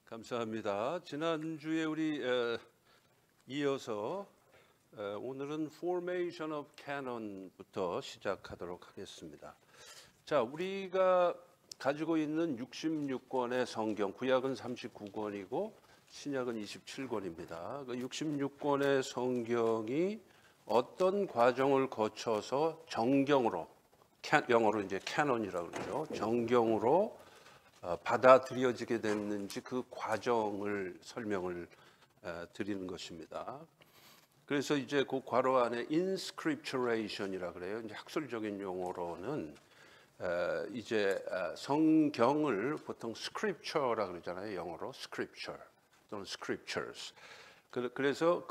감사합니다. 지난주에 우리 이어서 오늘은 Formation of Canon부터 시작하도록 하겠습니다. 자, 우리가 가지고 있는 66권의 성경, 구약은 39권이고 신약은 27권입니다. 그 66권의 성경이 어떤 과정을 거쳐서 정경으로, 영어로 이제 캐논이라고 그러죠. 정경으로 받아들여지게 됐는지 그 과정을 설명을 드리는 것입니다. 그래서 이제 그 괄호 안에 inscripturation이라 그래요. 이제 학술적인 용어로는 이제 성경을 보통 scripture라 그러잖아요. 영어로 scripture 또는 scriptures. 그래서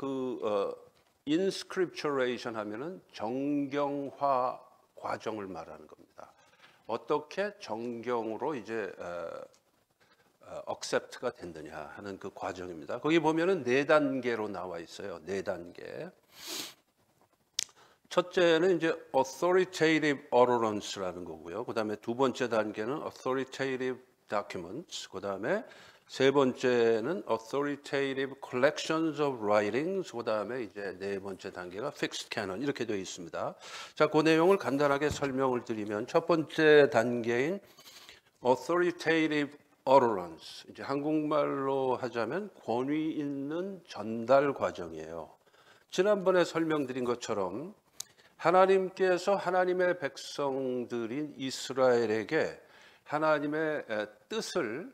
inscripturation 하면은 정경화 과정을 말하는 겁니다. 어떻게 정경으로 이제 accept가 된느냐 하는 그 과정입니다. 거기 보면은 4단계로 나와 있어요. 4단계. 첫째는 이제 authoritative utterance라는 거고요. 그다음에 두 번째 단계는 authoritative documents. 그다음에 세 번째는 authoritative collections of writings. 그다음에 이제 네 번째 단계가 fixed canon 이렇게 되어 있습니다. 자, 그 내용을 간단하게 설명을 드리면 첫 번째 단계인 authoritative utterance. 이제 한국말로 하자면 권위 있는 전달 과정이에요. 지난번에 설명드린 것처럼 하나님께서 하나님의 백성들인 이스라엘에게 하나님의 뜻을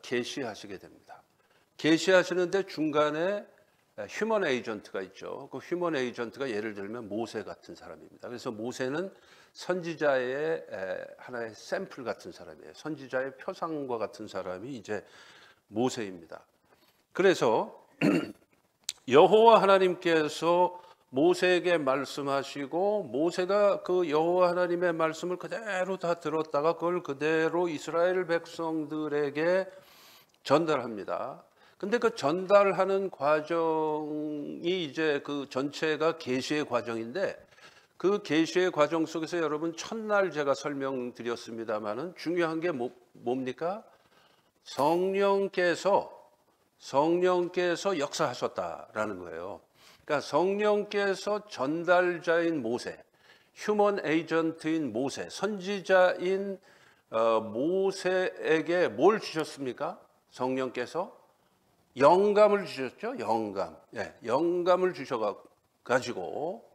계시하시게 됩니다. 계시하시는데 중간에 휴먼 에이전트가 있죠. 그 휴먼 에이전트가 예를 들면 모세 같은 사람입니다. 그래서 모세는 선지자의 하나의 샘플 같은 사람이에요. 선지자의 표상과 같은 사람이 이제 모세입니다. 그래서 여호와 하나님께서 모세에게 말씀하시고 모세가 그 여호와 하나님의 말씀을 그대로 다 들었다가 그걸 그대로 이스라엘 백성들에게 전달합니다. 근데 그 전달하는 과정이 이제 그 전체가 계시의 과정인데 그 계시의 과정 속에서 여러분 첫날 제가 설명드렸습니다마는 중요한 게 뭡니까? 성령께서 역사하셨다라는 거예요. 그러니까 성령께서 전달자인 모세, 휴먼 에이전트인 모세, 선지자인 모세에게 뭘 주셨습니까? 성령께서 영감을 주셨죠. 영감. 영감을 주셔가지고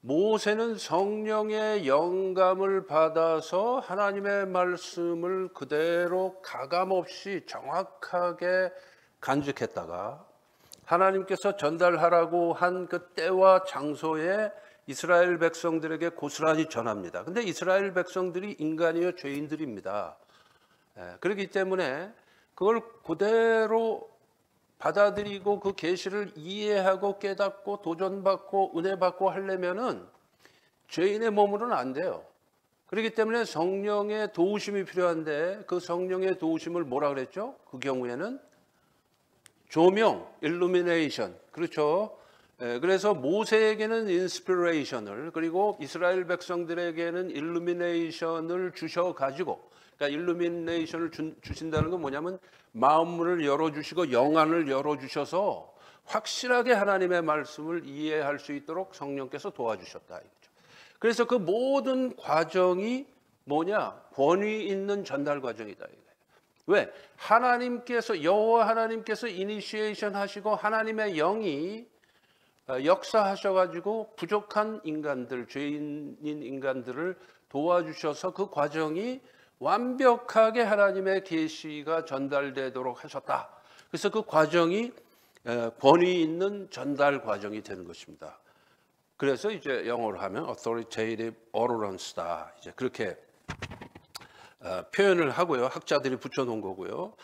모세는 성령의 영감을 받아서 하나님의 말씀을 그대로 가감없이 정확하게 간직했다가 하나님께서 전달하라고 한 그 때와 장소에 이스라엘 백성들에게 고스란히 전합니다. 근데 이스라엘 백성들이 인간이요 죄인들입니다. 그렇기 때문에 그걸 그대로 받아들이고 그 계시를 이해하고 깨닫고 도전받고 은혜받고 하려면은 죄인의 몸으로는 안 돼요. 그렇기 때문에 성령의 도우심이 필요한데 그 성령의 도우심을 뭐라 그랬죠? 그 경우에는 조명, illumination. 그렇죠. 그래서 모세에게는 inspiration을 그리고 이스라엘 백성들에게는 illumination을 주셔가지고 그러니까 illumination을 주신다는 건 뭐냐면 마음문을 열어주시고 영안을 열어주셔서 확실하게 하나님의 말씀을 이해할 수 있도록 성령께서 도와주셨다 이거죠. 그래서 그 모든 과정이 뭐냐? 권위 있는 전달 과정이다 이거예요. 왜? 하나님께서 여호와 하나님께서 이니시에이션 하시고 하나님의 영이 역사하셔가지고 부족한 인간들, 죄인인 인간들을 도와주셔서 그 과정이 완벽하게 하나님의 계시가 전달되도록 하셨다. 그래서 그 과정이 권위 있는 전달 과정이 되는 것입니다. 그래서 이제 영어로 하면 authoritative utterance다. 이제 그렇게 표현을 하고요. 학자들이 붙여놓은 거고요.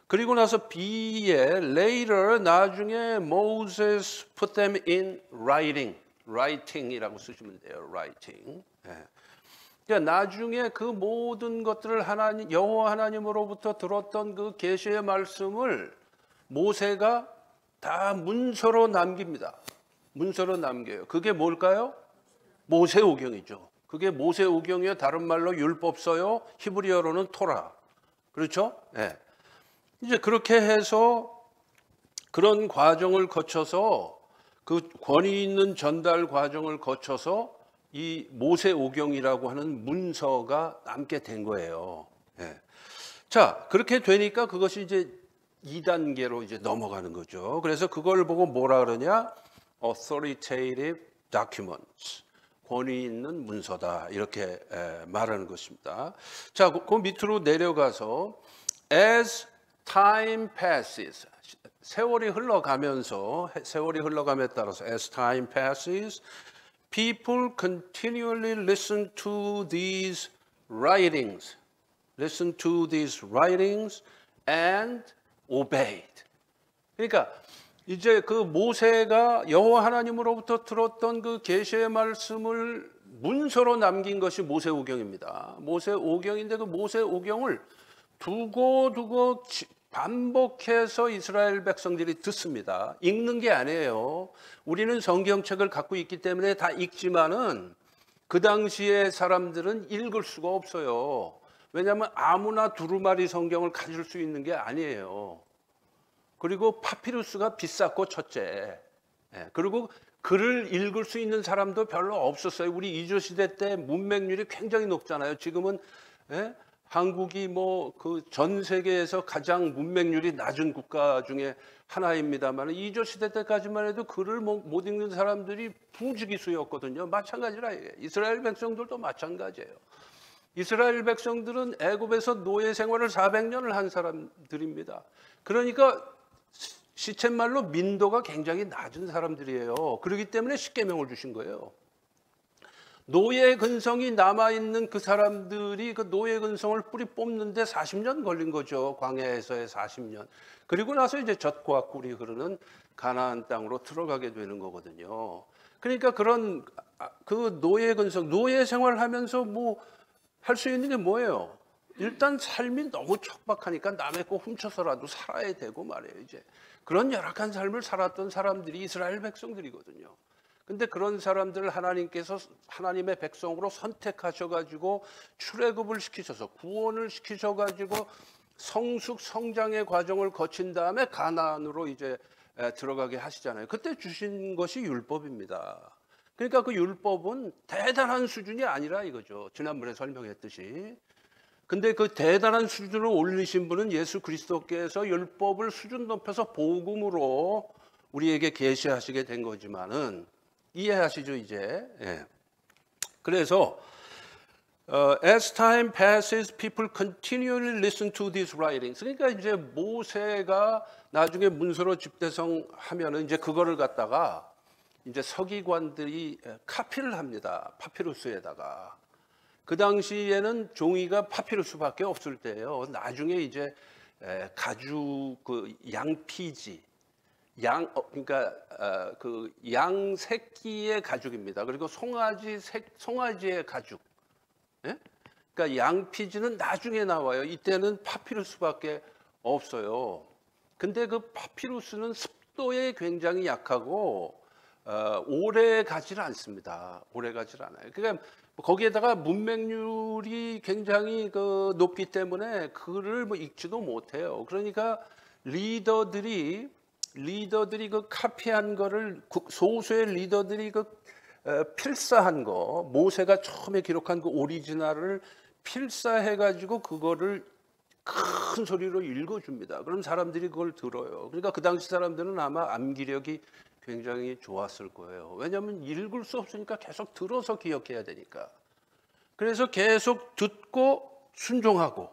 그리고 나서 B에 later 나중에 Moses put them in writing이라고 쓰시면 돼요. writing. 그러니까 나중에 그 모든 것들을 하나님 여호와 하나님으로부터 들었던 그 계시의 말씀을 모세가 다 문서로 남깁니다. 문서로 남겨요. 그게 뭘까요? 모세오경이죠. 그게 모세오경이요. 다른 말로 율법서요. 히브리어로는 토라. 그렇죠? 네. 이제 그렇게 해서 그런 과정을 거쳐서 그 권위 있는 전달 과정을 거쳐서 이 모세오경이라고 하는 문서가 남게 된 거예요. 예. 자, 그렇게 되니까 그것이 이제 2단계로 이제 넘어가는 거죠. 그래서 그걸 보고 뭐라 그러냐? authoritative documents. 권위 있는 문서다. 이렇게 말하는 것입니다. 자, 그 밑으로 내려가서 as time passes. 세월이 흘러감에 따라서 as time passes, people continually listen to these writings. Listen to these writings and obeyed. 그러니까 이제 그 모세가 여호와 하나님으로부터 들었던 그 계시의 말씀을 문서로 남긴 것이 모세오경입니다. 모세오경인데 그 모세오경을 두고 반복해서 이스라엘 백성들이 듣습니다. 읽는 게 아니에요. 우리는 성경책을 갖고 있기 때문에 다 읽지만은 그 당시에 사람들은 읽을 수가 없어요. 왜냐하면 아무나 두루마리 성경을 가질 수 있는 게 아니에요. 그리고 파피루스가 비쌌고 첫째. 그리고 글을 읽을 수 있는 사람도 별로 없었어요. 우리 이조 시대 때 문맹률이 굉장히 높잖아요. 지금은 한국이 뭐 그 전 세계에서 가장 문맹률이 낮은 국가 중에 하나입니다만 이조 시대 때까지만 해도 글을 못 읽는 사람들이 부지기수였거든요. 마찬가지라 이스라엘 백성들도 마찬가지예요. 이스라엘 백성들은 애굽에서 노예 생활을 400년을 한 사람들입니다. 그러니까 시쳇말로 민도가 굉장히 낮은 사람들이에요. 그렇기 때문에 십계명을 주신 거예요. 노예 근성이 남아있는 그 사람들이 그 노예 근성을 뿌리 뽑는데 40년 걸린 거죠. 광야에서의 40년. 그리고 나서 이제 젖과 꿀이 흐르는 가나안 땅으로 들어가게 되는 거거든요. 그러니까 그런 그 노예 근성, 노예 생활하면서 뭐 할 수 있는 게 뭐예요? 일단 삶이 너무 척박하니까 남의 거 훔쳐서라도 살아야 되고 말이에요. 이제 그런 열악한 삶을 살았던 사람들이 이스라엘 백성들이거든요. 근데 그런 사람들을 하나님께서 하나님의 백성으로 선택하셔가지고 출애굽을 시키셔서 구원을 시키셔가지고 성숙 성장의 과정을 거친 다음에 가나안으로 이제 들어가게 하시잖아요. 그때 주신 것이 율법입니다. 그러니까 그 율법은 대단한 수준이 아니라 이거죠. 지난번에 설명했듯이. 근데 그 대단한 수준을 올리신 분은 예수 그리스도께서 율법을 수준 높여서 복음으로 우리에게 계시하시게 된 거지만은 이해하시죠 이제? 예. 그래서 as time passes, people continually listen to these writings. 그러니까 이제 모세가 나중에 문서로 집대성하면은 이제 그거를 갖다가 이제 서기관들이 카피를 합니다. 파피루스에다가. 그 당시에는 종이가 파피루스밖에 없을 때예요. 나중에 이제 가죽 그 양피지, 그러니까 그 양 새끼의 가죽입니다. 그리고 송아지의 가죽. 예? 그러니까 양피지는 나중에 나와요. 이때는 파피루스밖에 없어요. 근데 그 파피루스는 습도에 굉장히 약하고 오래 가지를 않습니다. 오래 가지를 않아요. 그러니까 거기에다가 문맹률이 굉장히 그 높기 때문에 글을 뭐 읽지도 못해요. 그러니까 리더들이 그 카피한 거를 소수의 리더들이 그 필사한 거 모세가 처음에 기록한 그 오리지널을 필사해 가지고 그거를 큰 소리로 읽어줍니다. 그럼 사람들이 그걸 들어요. 그러니까 그 당시 사람들은 아마 암기력이 굉장히 좋았을 거예요. 왜냐하면 읽을 수 없으니까 계속 들어서 기억해야 되니까. 그래서 계속 듣고 순종하고.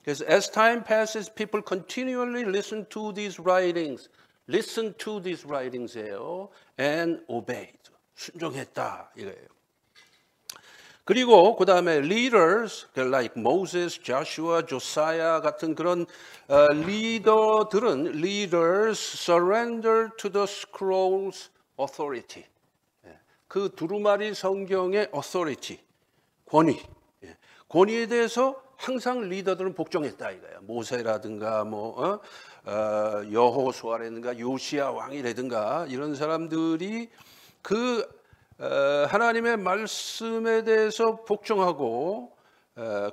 그래서 as time passes, people continually listen to these writings. Listen to these writings예요. And obeyed. 순종했다 이거예요. 그리고 그 다음에 leaders like Moses, Joshua, Josiah 같은 그런 리더들은 leaders surrender to the scrolls authority. 그 두루마리 성경의 authority, 권위. 권위에 대해서 항상 리더들은 복종했다 이거예요. 모세라든가 뭐 여호수아라든가 요시야 왕이라든가 이런 사람들이 그 하나님의 말씀에 대해서 복종하고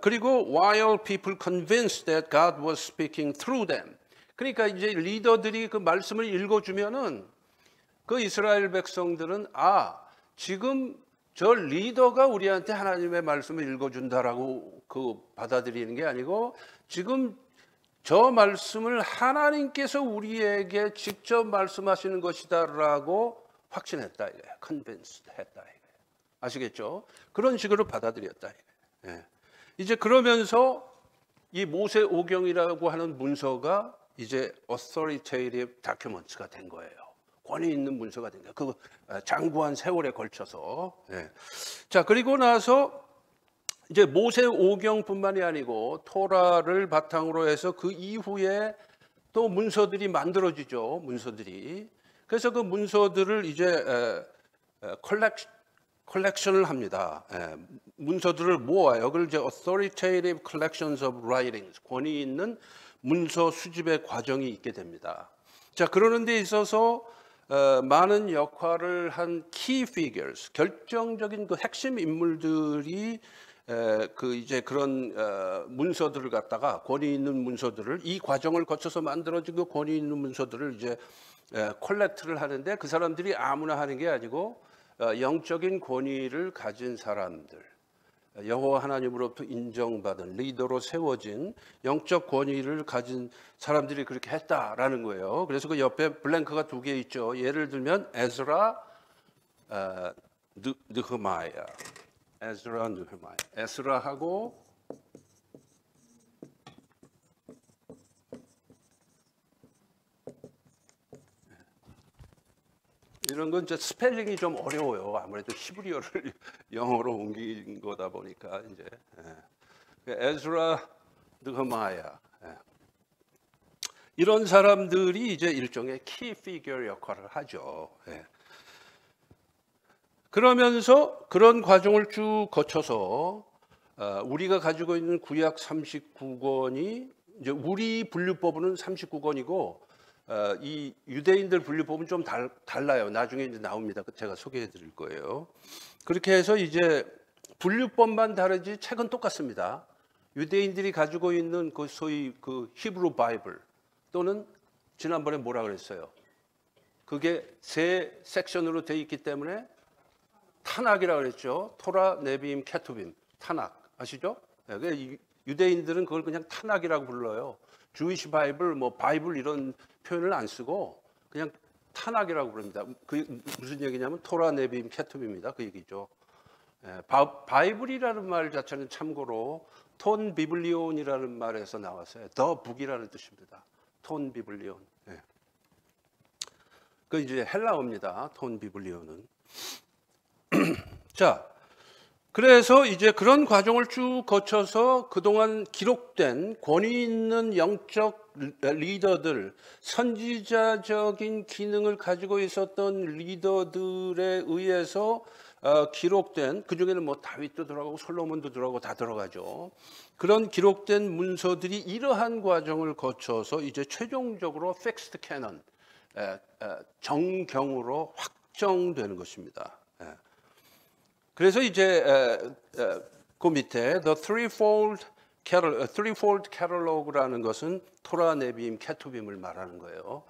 그리고 while people convinced that God was speaking through them. 그러니까 이제 리더들이 그 말씀을 읽어주면은 그 이스라엘 백성들은 지금 저 리더가 우리한테 하나님의 말씀을 읽어준다라고 그 받아들이는 게 아니고 지금 저 말씀을 하나님께서 우리에게 직접 말씀하시는 것이다라고 확신했다 이거예요. convinced 했다 이거예요. 아시겠죠? 그런 식으로 받아들였다 이거예요. 예. 이제 그러면서 이 모세오경이라고 하는 문서가 이제 authoritative documents가 된 거예요. 권위 있는 문서가 된 거예요. 그 장구한 세월에 걸쳐서. 예. 자, 그리고 나서 이제 모세오경뿐만이 아니고 토라를 바탕으로 해서 그 이후에 또 문서들이 만들어지죠. 문서들이. 그래서 그 문서들을 이제 컬렉션을 합니다. 문서들을 모아요. 그걸 이제 authoritative collections of writings, 권위 있는 문서 수집의 과정이 있게 됩니다. 자, 그러는 데 있어서 많은 역할을 한 key figures, 결정적인 그 핵심 인물들이 그 이제 그런 문서들을 갖다가 권위 있는 문서들을 이 과정을 거쳐서 만들어진 그 권위 있는 문서들을 이제 콜렉트를 하는데 그 사람들이 아무나 하는 게 아니고 영적인 권위를 가진 사람들, 여호와 하나님으로부터 인정받은 리더로 세워진 영적 권위를 가진 사람들이 그렇게 했다라는 거예요. 그래서 그 옆에 블랭크가 2개 있죠. 예를 들면 에스라, 느흐마야. 에스라, 느흐마야. 에스라하고 이런 건 이제 스펠링이 좀 어려워요. 아무래도 히브리어를 영어로 옮긴 거다 보니까 이제 에스라, 느흐마야 이런 사람들이 이제 일종의 키 피겨 역할을 하죠. 그러면서 그런 과정을 쭉 거쳐서 우리가 가지고 있는 구약 39권이 이제 우리 분류법은 39권이고 이 유대인들 분류법은 좀 달라요. 나중에 이제 나옵니다. 제가 소개해 드릴 거예요. 그렇게 해서 이제 분류법만 다르지 책은 똑같습니다. 유대인들이 가지고 있는 그 소위 그 히브리 바이블 또는 지난번에 뭐라 그랬어요? 그게 3 섹션으로 되어 있기 때문에 타낙이라고 그랬죠. 토라, 네비임, 케투빔. 타낙 아시죠? 유대인들은 그걸 그냥 타낙이라고 불러요. 주이시 바이블, 뭐 바이블 이런 표현을 안 쓰고 그냥 타낙이라고 부릅니다. 그 무슨 얘기냐면 토라, 네비임, 케투빔입니다. 그 얘기죠. 바이블이라는 말 자체는 참고로 톤 비블리온이라는 말에서 나왔어요. 더 북이라는 뜻입니다. 톤 비블리온. 그 이제 헬라어입니다. 톤 비블리온은. 자, 그래서 이제 그런 과정을 쭉 거쳐서 그동안 기록된 권위 있는 영적 리더들, 선지자적인 기능을 가지고 있었던 리더들에 의해서 기록된, 그중에는 뭐 다윗도 들어가고 솔로몬도 들어가고 다 들어가죠. 그런 기록된 문서들이 이러한 과정을 거쳐서 이제 최종적으로 fixed canon, 정경으로 확정되는 것입니다. 그래서 이제 그 밑에 the threefold catalog라는 것은 토라, 네비임, 케투빔을 말하는 거예요.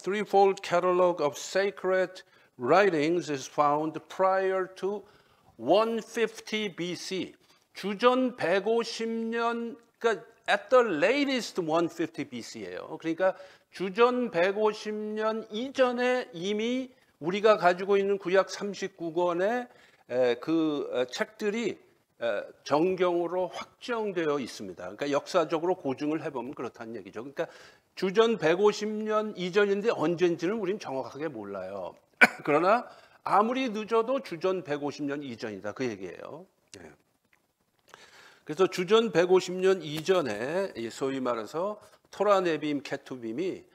Threefold catalog of sacred writings is found prior to 150 BC. 주전 150년, 그러니까 at the latest 150 BC예요. 그러니까 주전 150년 이전에 이미 우리가 가지고 있는 구약 39권의 그 책들이 정경으로 확정되어 있습니다. 그러니까 역사적으로 고증을 해보면 그렇다는 얘기죠. 그러니까 주전 150년 이전인데 언젠지는 우리는 정확하게 몰라요. 그러나 아무리 늦어도 주전 150년 이전이다 그 얘기예요. 그래서 주전 150년 이전에 소위 말해서 토라, 네비임, 케투빔이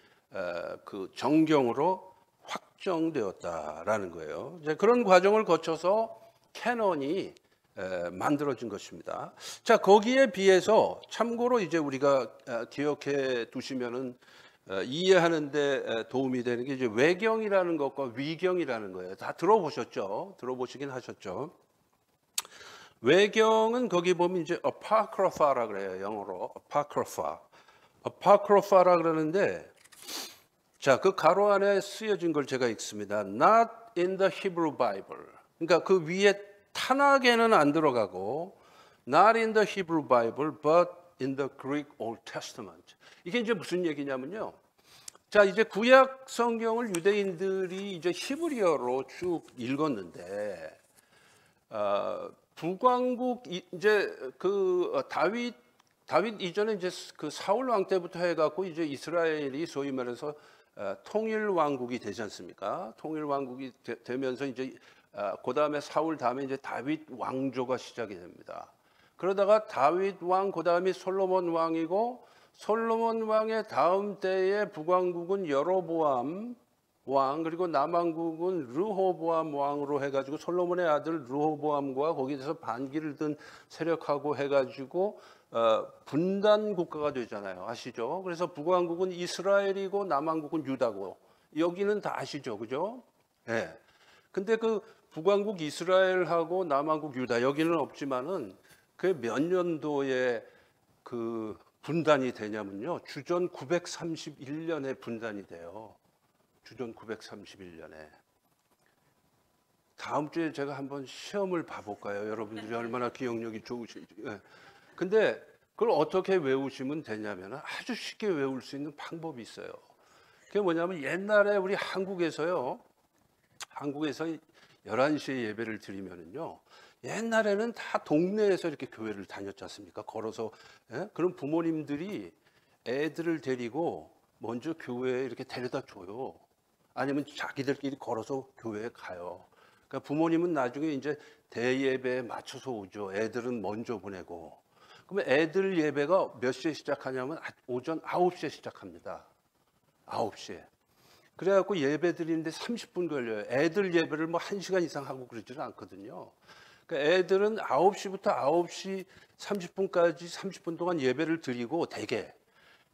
그 정경으로 확정되었다라는 거예요. 이제 그런 과정을 거쳐서 캐논이 만들어진 것입니다. 자, 거기에 비해서 참고로 이제 우리가 기억해 두시면은 이해하는데 도움이 되는 게 이제 외경이라는 것과 위경이라는 거예요. 다 들어보셨죠? 들어보시긴 하셨죠? 외경은 거기 보면 이제 apocrypha라 그래요. 영어로 apocrypha. 아파크로파라 그러는데, 자, 그 가로 안에 쓰여진 걸 제가 읽습니다. Not in the Hebrew Bible. 그러니까 그 위에 타낙에는 안 들어가고 Not in the Hebrew Bible, but in the Greek Old Testament. 이게 이제 무슨 얘기냐면요. 자, 이제 구약 성경을 유대인들이 이제 히브리어로 쭉 읽었는데, 북왕국 이제 그 다윗 이전에 이제 그 사울 왕 때부터 해갖고 이제 이스라엘이 소위 말해서 통일 왕국이 되지 않습니까? 통일 왕국이 되면서 이제 그 다음에 사울 다음에 이제 다윗 왕조가 시작이 됩니다. 그러다가 다윗 왕, 그 다음이 솔로몬 왕이고, 솔로몬 왕의 다음 때에 북왕국은 여로보암 왕, 그리고 남왕국은 르호보암 왕으로 해가지고 솔로몬의 아들 르호보암과 거기에서 반기를 든 세력하고 해가지고 분단 국가가 되잖아요. 아시죠? 그래서 북왕국은 이스라엘이고 남왕국은 유다고, 여기는 다 아시죠? 그죠? 네. 근데 그 북왕국 이스라엘하고 남왕국 유다, 여기는 없지만은 그 몇 년도에 그 분단이 되냐면요. 주전 931년에 분단이 돼요. 주전 931년에. 다음 주에 제가 한번 시험을 봐볼까요? 여러분들이 얼마나 기억력이 좋으신지. 근데 그걸 어떻게 외우시면 되냐면 아주 쉽게 외울 수 있는 방법이 있어요. 그게 뭐냐면 옛날에 우리 한국에서 11시에 예배를 드리면은요. 옛날에는 다 동네에서 이렇게 교회를 다녔지 않습니까? 걸어서. 그럼 부모님들이 애들을 데리고 먼저 교회에 이렇게 데려다 줘요. 아니면 자기들끼리 걸어서 교회에 가요. 그러니까 부모님은 나중에 이제 대예배에 맞춰서 오죠. 애들은 먼저 보내고. 그러면 애들 예배가 몇 시에 시작하냐면 오전 9시에 시작합니다. 9시에. 그래갖고 예배 드리는데 30분 걸려요. 애들 예배를 뭐 1시간 이상 하고 그러지는 않거든요. 그러니까 애들은 9시부터 9시 30분까지 30분 동안 예배를 드리고 대개.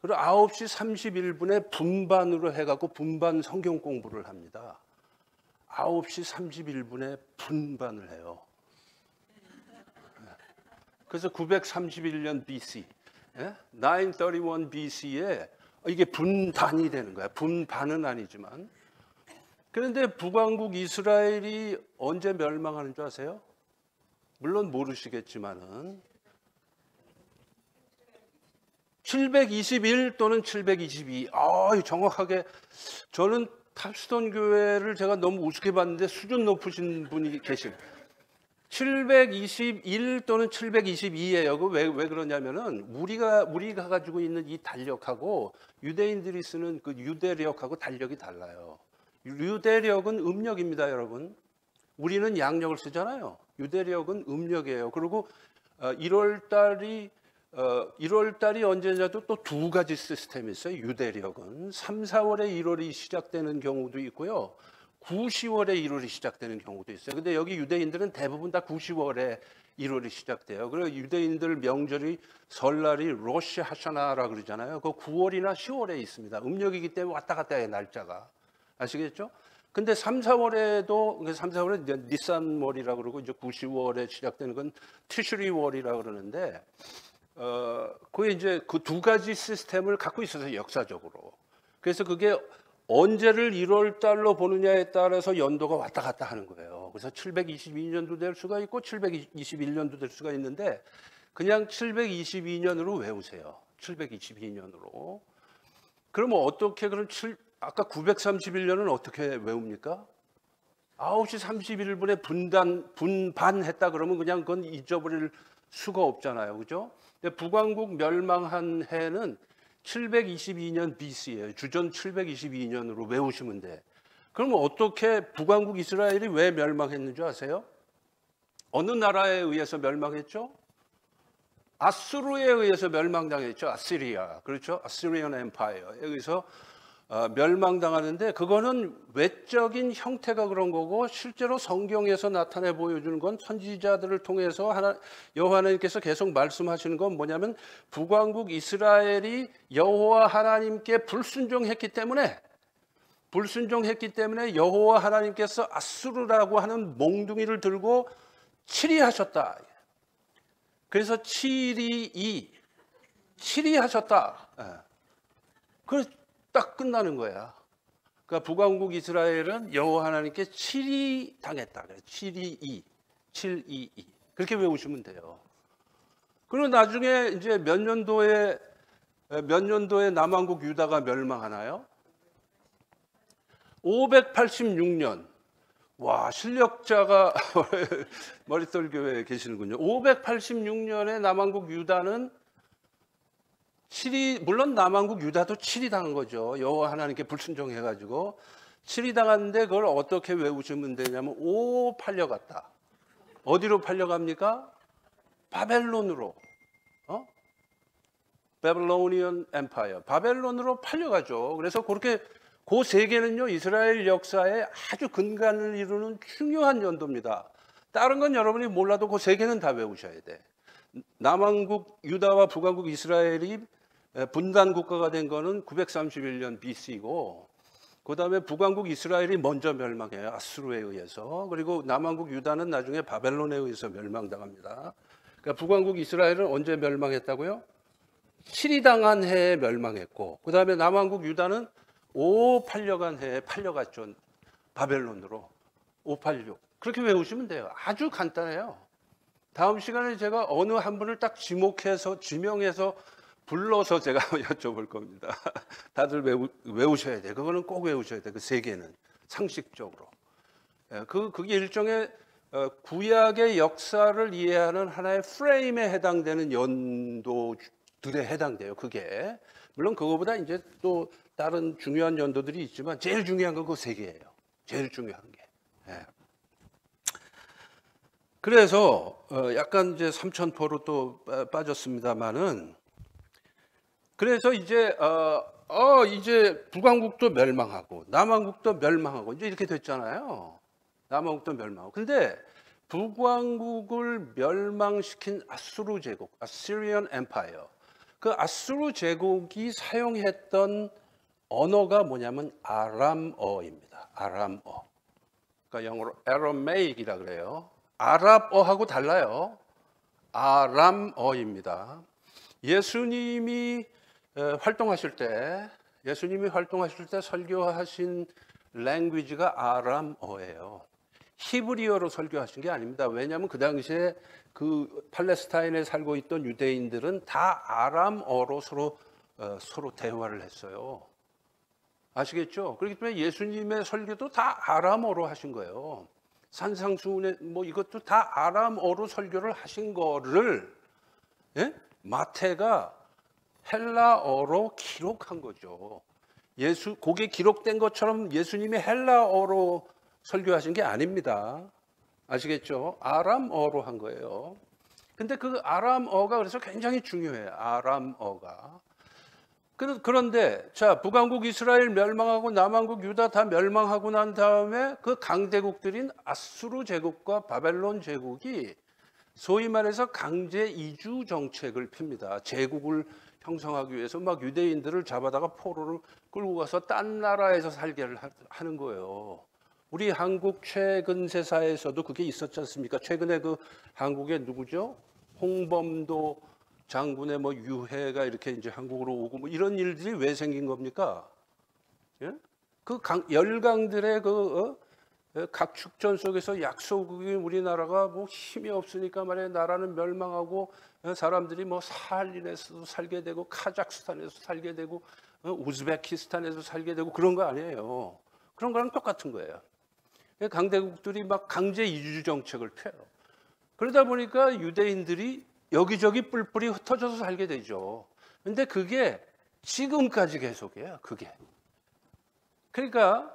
그리고 9시 31분에 분반으로 해갖고 분반 성경 공부를 합니다. 9시 31분에 분반을 해요. 그래서 931년 BC, 931 BC에 이게 분단이 되는 거야. 분반은 아니지만. 그런데 북왕국 이스라엘이 언제 멸망하는 줄 아세요? 물론 모르시겠지만은 721 또는 722. 정확하게 저는 탑스톤 교회를 제가 너무 우습게 봤는데 수준 높으신 분이 계십니다. 721 또는 722예요. 그 왜 그러냐면은 우리가 가지고 있는 이 달력하고 유대인들이 쓰는 그 유대력하고 달력이 달라요. 유대력은 음력입니다, 여러분. 우리는 양력을 쓰잖아요. 유대력은 음력이에요. 그리고 1월 달이 언제냐도 또 두 가지 시스템이 있어요. 유대력은 3, 4월에 1월이 시작되는 경우도 있고요. 9, 10월에 1월이 시작되는 경우도 있어요. 근데 여기 유대인들은 대부분 다 9, 10월에 1월이 시작돼요. 그리고 유대인들 명절이 설날이 로시 하샤나라 그러잖아요. 그 9월이나 10월에 있습니다. 음력이기 때문에 왔다 갔다 해요, 날짜가. 아시겠죠? 근데 3, 4월에도 3, 4월에 니산월이라 그러고 이제 9, 10월에 시작되는 건 티슈리월이라 그러는데 그게 이제 그 두 가지 시스템을 갖고 있어서 역사적으로. 그래서 그게 언제를 1월 달로 보느냐에 따라서 연도가 왔다 갔다 하는 거예요. 그래서 722년도 될 수가 있고 721년도 될 수가 있는데 그냥 722년으로 외우세요. 722년으로. 그러면 어떻게 아까 931년은 어떻게 외웁니까? 9시 31분에 분반했다 그러면 그냥 그건 잊어버릴 수가 없잖아요. 그죠? 근데 북왕국 멸망한 해는 722년 BC예요. 주전 722년으로 외우시면 돼. 그러면 어떻게 북왕국 이스라엘이 왜 멸망했는 줄 아세요? 어느 나라에 의해서 멸망했죠? 아수르에 의해서 멸망당했죠. 아시리아. 그렇죠? 아시리안 엠파이어에 의해서 멸망당하는데 그거는 외적인 형태가 그런 거고 실제로 성경에서 나타내 보여주는 건 선지자들을 통해서 여호와 하나님께서 계속 말씀하시는 건 뭐냐면 북왕국 이스라엘이 여호와 하나님께 불순종했기 때문에 여호와 하나님께서 아수르라고 하는 몽둥이를 들고 치리하셨다. 그래서 치리하셨다. 그래 딱 끝나는 거야. 그러니까 북왕국 이스라엘은 여호와 하나님께 7위 당했다. 722, 722 그렇게 외우시면 돼요. 그리고 나중에 이제 몇 년도에 남왕국 유다가 멸망하나요? 586년. 와, 실력자가 머릿돌 교회에 계시는군요. 586년에 남왕국 유다는 7위, 물론 남왕국 유다도 7위 당한 거죠. 여호와 하나님께 불순종해가지고 7위 당했는데 그걸 어떻게 외우시면 되냐면 5 팔려갔다. 어디로 팔려갑니까? 바벨론으로. 바벨로니언 엠파이어. 바벨론으로 팔려가죠. 그래서 그렇게 그 세 개는요 이스라엘 역사에 아주 근간을 이루는 중요한 연도입니다. 다른 건 여러분이 몰라도 그 세 개는 다 외우셔야 돼. 남왕국 유다와 북왕국 이스라엘이 분단 국가가 된 거는 931년 BC고, 그 다음에 북왕국 이스라엘이 먼저 멸망해요. 아수르에 의해서. 그리고 남왕국 유다는 나중에 바벨론에 의해서 멸망당합니다. 그러니까 북왕국 이스라엘은 언제 멸망했다고요? 7위 당한 해에 멸망했고, 그 다음에 남왕국 유다는 5 팔려간 해에 팔려갔죠. 바벨론으로. 586. 그렇게 외우시면 돼요. 아주 간단해요. 다음 시간에 제가 어느 한 분을 딱 지명해서 불러서 제가 여쭤볼 겁니다. 다들 외우셔야 돼요. 그거는 꼭 외우셔야 돼요. 그 세 개는 상식적으로. 그게 일종의 구약의 역사를 이해하는 하나의 프레임에 해당되는 연도들에 해당돼요. 그게 물론 그거보다 이제 또 다른 중요한 연도들이 있지만 제일 중요한 건 그 세 개예요. 제일 중요한 게. 그래서 약간 이제 삼천포로 또 빠졌습니다만은, 그래서 이제 이제 북왕국도 멸망하고 남왕국도 멸망하고 이제 이렇게 됐잖아요. 남왕국도 멸망하고. 근데 북왕국을 멸망시킨 아수르 제국, Assyrian Empire. 그 아수르 제국이 사용했던 언어가 뭐냐면 아람어입니다. 아람어. 그러니까 영어로 Aramaic이라 그래요. 아랍어하고 달라요. 아람어입니다. 예수님이 활동하실 때 설교하신 랭귀지가 아람어예요. 히브리어로 설교하신 게 아닙니다. 왜냐하면 그 당시에 그 팔레스타인에 살고 있던 유대인들은 다 아람어로 서로 대화를 했어요. 아시겠죠? 그렇기 때문에 예수님의 설교도 다 아람어로 하신 거예요. 산상수훈의 이것도 다 아람어로 설교를 하신 거를 마태가 헬라어로 기록한 거죠. 그게 기록된 것처럼 예수님이 헬라어로 설교하신 게 아닙니다. 아시겠죠? 아람어로 한 거예요. 근데 그 아람어가 그래서 굉장히 중요해요. 아람어가. 그런데 자, 북왕국 이스라엘 멸망하고 남왕국 유다 다 멸망하고 난 다음에 그 강대국들인 아수르 제국과 바벨론 제국이 소위 말해서 강제 이주 정책을 핍니다. 제국을 형성하기 위해서 막 유대인들을 잡아다가 포로를 끌고 가서 딴 나라에서 살게 하는 거예요. 우리 한국 최근 세사에서도 그게 있었지 않습니까? 최근에 그 한국에 누구죠? 홍범도 장군의 유해가 이렇게 이제 한국으로 오고 이런 일들이 왜 생긴 겁니까? 예? 그 열강들의 각축전 속에서 약속이 우리나라가 힘이 없으니까 말이야 나라는 멸망하고 사람들이 사할린에서도 살게 되고 카자흐스탄에서 살게 되고 우즈베키스탄에서 살게 되고 그런 거 아니에요. 그런 거랑 똑같은 거예요. 강대국들이 막 강제 이주 정책을 펴요. 그러다 보니까 유대인들이 여기저기 뿔뿔이 흩어져서 살게 되죠. 근데 그게 지금까지 계속해요. 그게. 그러니까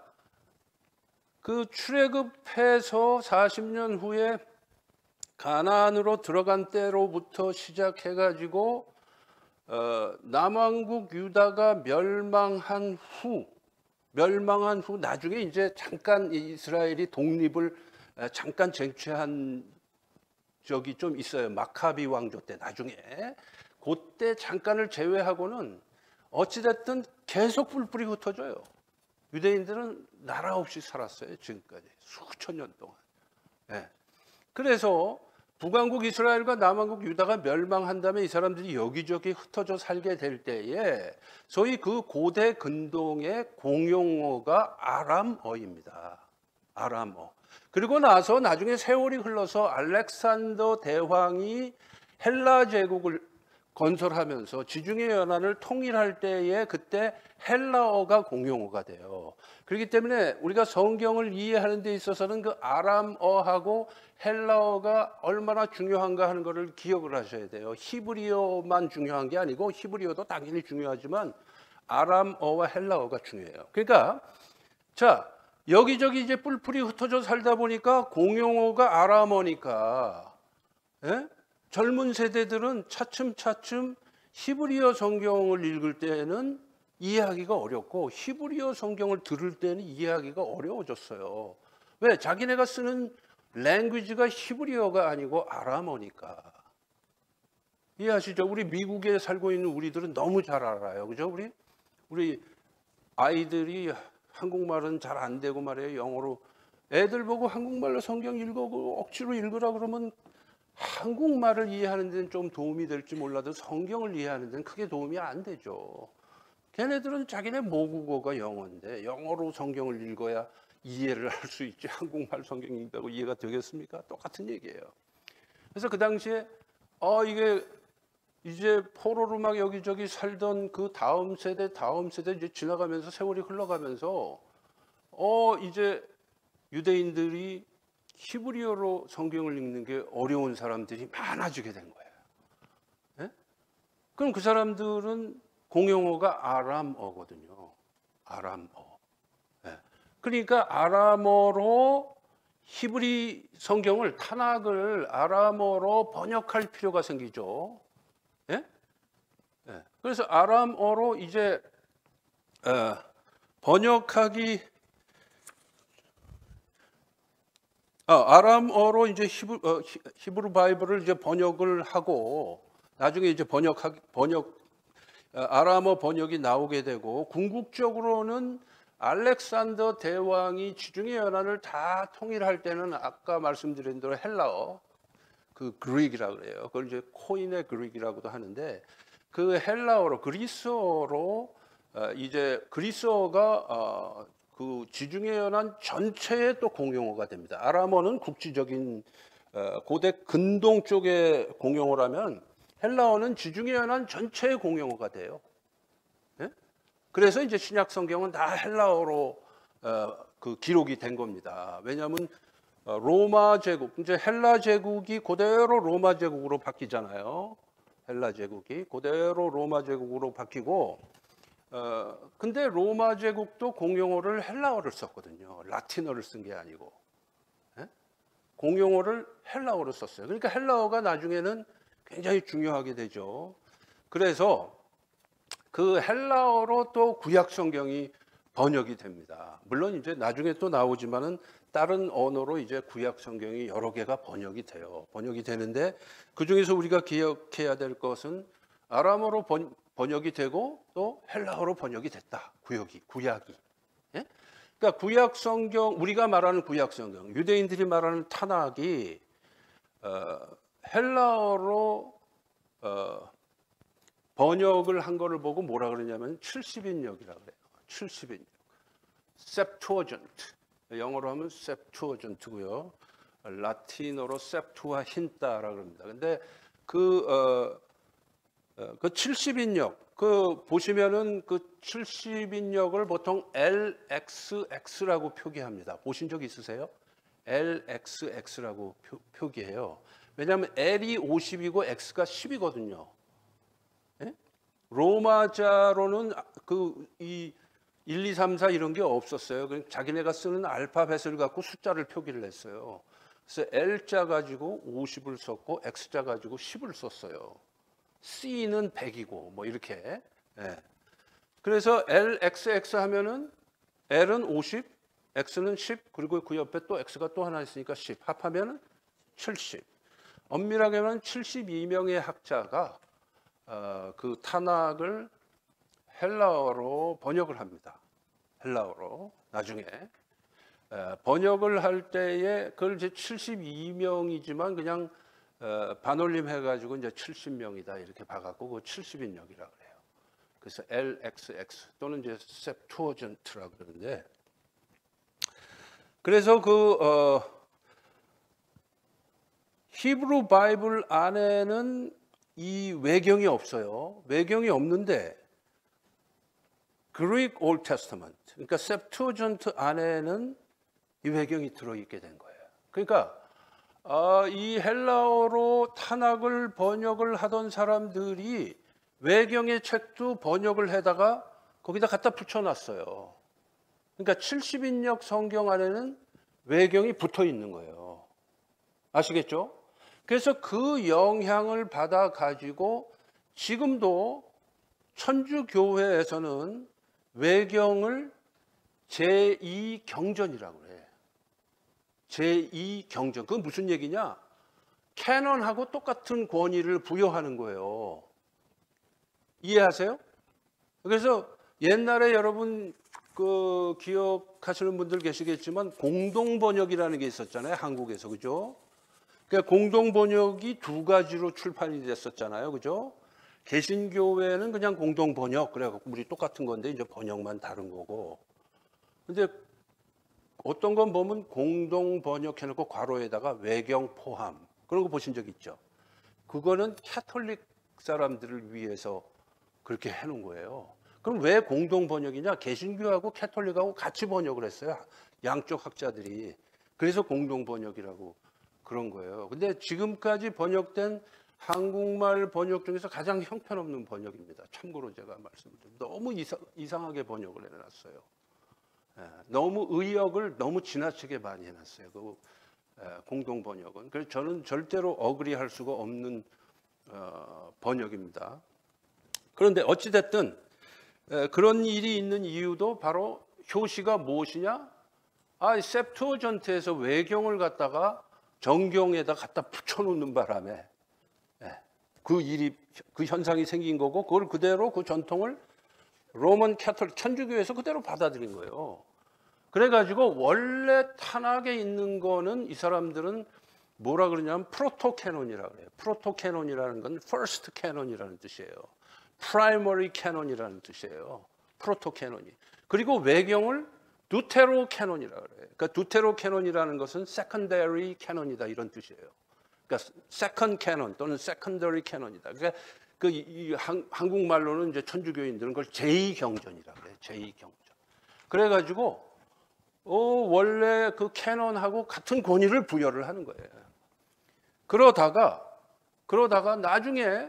그 출애굽해서 40년 후에 가나안으로 들어간 때로부터 시작해가지고 남왕국 유다가 멸망한 후 나중에 이제 잠깐 이스라엘이 독립을 잠깐 쟁취한 적이 좀 있어요. 마카비 왕조 때 나중에. 그때 잠깐을 제외하고는 어찌됐든 계속 뿔뿔이 흩어져요. 유대인들은 나라 없이 살았어요. 지금까지 수천 년 동안. 그래서 북왕국 이스라엘과 남왕국 유다가 멸망한 다음에 이 사람들이 여기저기 흩어져 살게 될 때에 소위 그 고대 근동의 공용어가 아람어입니다. 아람어. 그리고 나서 나중에 세월이 흘러서 알렉산더 대왕이 헬라 제국을 건설하면서 지중해 연안을 통일할 때에 그때 헬라어가 공용어가 돼요. 그렇기 때문에 우리가 성경을 이해하는 데 있어서는 그 아람어하고 헬라어가 얼마나 중요한가 하는 것을 기억을 하셔야 돼요. 히브리어만 중요한 게 아니고 히브리어도 당연히 중요하지만 아람어와 헬라어가 중요해요. 그러니까 자, 여기저기 이제 뿔뿔이 흩어져 살다 보니까 공용어가 아람어니까 예? 젊은 세대들은 차츰차츰 히브리어 성경을 읽을 때는 이해하기가 어렵고 히브리어 성경을 들을 때는 이해하기가 어려워졌어요. 왜? 자기네가 쓰는 랭귀지가 히브리어가 아니고 아람어니까. 이해하시죠? 우리 미국에 살고 있는 우리들은 너무 잘 알아요. 그죠? 우리 아이들이 한국말은 잘 안 되고 말이에요. 영어로. 애들 보고 한국말로 성경 읽고 억지로 읽으라 그러면 한국말을 이해하는 데는 좀 도움이 될지 몰라도 성경을 이해하는 데는 크게 도움이 안 되죠. 걔네들은 자기네 모국어가 영어인데 영어로 성경을 읽어야 이해를 할 수 있지 한국말 성경 읽다고 이해가 되겠습니까? 똑같은 얘기예요. 그래서 그 당시에 이게 이제 포로로 막 여기저기 살던 그 다음 세대 이제 지나가면서 세월이 흘러가면서 이제 유대인들이 히브리어로 성경을 읽는 게 어려운 사람들이 많아지게 된 거예요. 예? 그럼 그 사람들은 공용어가 아람어거든요. 아람어. 예. 그러니까 아람어로 히브리 성경을 타낙을 아람어로 번역할 필요가 생기죠. 예? 예. 그래서 아람어로 이제 번역하기 아람어로 이제 히브리 바이블을 이제 번역을 하고 나중에 이제 아람어 번역이 나오게 되고 궁극적으로는 알렉산더 대왕이 지중해 연안을 다 통일할 때는 아까 말씀드린 대로 헬라어 그 그릭이라고 그래요. 그걸 이제 코인의 그릭이라고도 하는데 그 헬라어로 그리스어로 이제 그리스어가 그 지중해 연안 전체의 또 공용어가 됩니다. 아람어는 국지적인 고대 근동 쪽의 공용어라면 헬라어는 지중해 연안 전체의 공용어가 돼요. 예? 그래서 이제 신약 성경은 다 헬라어로 그 기록이 된 겁니다. 왜냐하면 로마 제국, 이제 헬라 제국이 그대로 로마 제국으로 바뀌잖아요. 헬라 제국이 그대로 로마 제국으로 바뀌고 근데 로마 제국도 공용어를 헬라어를 썼거든요. 라틴어를 쓴 게 아니고. 예? 공용어를 헬라어로 썼어요. 그러니까 헬라어가 나중에는 굉장히 중요하게 되죠. 그래서 그 헬라어로 또 구약 성경이 번역이 됩니다. 물론 이제 나중에 또 나오지만은 다른 언어로 이제 구약 성경이 여러 개가 번역이 돼요. 번역이 되는데 그 중에서 우리가 기억해야 될 것은 아람어로 번역이 되고 또 헬라어로 번역이 됐다. 구약이. 예? 그러니까 구약 성경, 우리가 말하는 구약 성경, 유대인들이 말하는 타낙이 헬라어로 번역을 한 거를 보고 뭐라 그러냐면 70인역이라고 그래요. 70인역. septuagint. 영어로 하면 septuagint고요. 라틴어로 septuaginta라고 합니다. 근데 그 70인역 그 보시면은 그 70인역을 보통 LXX라고 표기합니다. 보신 적 있으세요? LXX라고 표기해요. 왜냐하면 L이 50이고 X가 10이거든요. 예? 로마자로는 이 1, 2, 3, 4 이런 게 없었어요. 자기네가 쓰는 알파벳을 갖고 숫자를 표기를 했어요. 그래서 L자 가지고 50을 썼고 X자 가지고 10을 썼어요. C는 100이고 뭐 이렇게. 예. 그래서 LXX 하면은 L은 50, X는 10, 그리고 그 옆에 또 X가 또 하나 있으니까 10. 합하면은 70. 엄밀하게 말하면 72명의 학자가 그 타낙을 헬라어로 번역을 합니다. 헬라어로 나중에 번역을 할 때에 그걸 이제 72명이지만 그냥 반올림 해가지고 이제 70명이다 이렇게 봐갖고 그 70인역이라 그래요. 그래서 LXX 또는 이제 septuagint라고 그러는데, 그래서 히브리 바이블 안에는 이 외경이 없어요. 외경이 없는데 그리스 올드 테스터먼트, 그러니까 septuagint 안에는 이 외경이 들어있게 된 거예요. 그러니까 이 헬라어로 탄학을 번역을 하던 사람들이 외경의 책도 번역을 해다가 거기다 갖다 붙여놨어요. 그러니까 70인역 성경 안에는 외경이 붙어 있는 거예요. 아시겠죠? 그래서 그 영향을 받아 가지고 지금도 천주교회에서는 외경을 제2경전이라고 해요. 제2경전. 그건 무슨 얘기냐? 캐논하고 똑같은 권위를 부여하는 거예요. 이해하세요? 그래서 옛날에 여러분 기억하시는 분들 계시겠지만 공동번역이라는 게 있었잖아요. 한국에서. 그죠? 그러니까 공동번역이 두 가지로 출판이 됐었잖아요. 그죠? 개신교회는 그냥 공동번역. 그래갖고 우리 똑같은 건데 이제 번역만 다른 거고. 근데 어떤 건 보면 공동번역 해놓고 괄호에다가 외경 포함. 그런 거 보신 적 있죠? 그거는 캐톨릭 사람들을 위해서 그렇게 해놓은 거예요. 그럼 왜 공동번역이냐? 개신교하고 캐톨릭하고 같이 번역을 했어요. 양쪽 학자들이. 그래서 공동번역이라고 그런 거예요. 근데 지금까지 번역된 한국말 번역 중에서 가장 형편없는 번역입니다. 참고로 제가 말씀드리면 너무 이상하게 번역을 해놨어요. 너무 의역을 너무 지나치게 많이 해놨어요. 그 공동번역은. 그래서 저는 절대로 어그리할 수가 없는 번역입니다. 그런데 어찌됐든 그런 일이 있는 이유도 바로 효시가 무엇이냐? septuagint에서 외경을 갖다가 정경에다 갖다 붙여놓는 바람에 그 현상이 생긴 거고, 그걸 그대로 그 전통을 로만 캐톨릭 천주교에서 그대로 받아들인 거예요. 그래가지고 원래 탄학에 있는 거는 이 사람들은 뭐라 그러냐면 프로토캐논이라고 그래요. 프로토캐논이라는 건 first canon이라는 뜻이에요. primary canon이라는 뜻이에요. 프로토캐논이. 그리고 외경을 두테로 캐논이라고 그래요. 그러니까 두테로 캐논이라는 것은 secondary canon이다 이런 뜻이에요. 그러니까 second canon 또는 secondary canon이다. 그러니까 한국말로는 이제 천주교인들은 그걸 제2경전이라고 그래요. 제2경전. 그래가지고 원래 그 캐논하고 같은 권위를 부여를 하는 거예요. 그러다가 나중에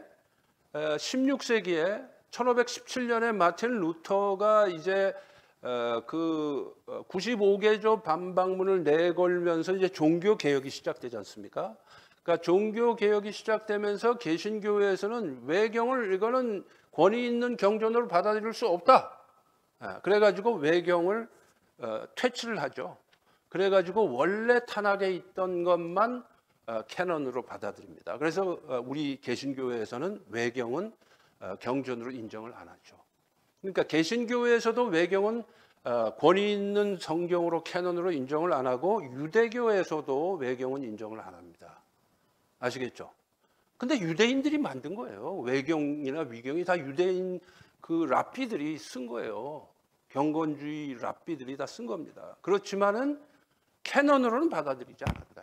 16세기에 1517년에 마틴 루터가 이제 95개조 반박문을 내걸면서 이제 종교 개혁이 시작되지 않습니까? 그러니까 종교 개혁이 시작되면서 개신교회에서는 외경을 이거는 권위 있는 경전으로 받아들일 수 없다. 그래가지고 외경을 퇴치를 하죠. 그래가지고 원래 탄학에 있던 것만 캐논으로 받아들입니다. 그래서 우리 개신교회에서는 외경은 경전으로 인정을 안 하죠. 그러니까 개신교회에서도 외경은 권위 있는 성경으로 캐논으로 인정을 안 하고 유대교에서도 외경은 인정을 안 합니다. 아시겠죠? 근데 유대인들이 만든 거예요. 외경이나 위경이 다 유대인 그 랍비들이 쓴 거예요. 경건주의 랍비들이 다 쓴 겁니다. 그렇지만은 캐논으로는 받아들이지 않았다.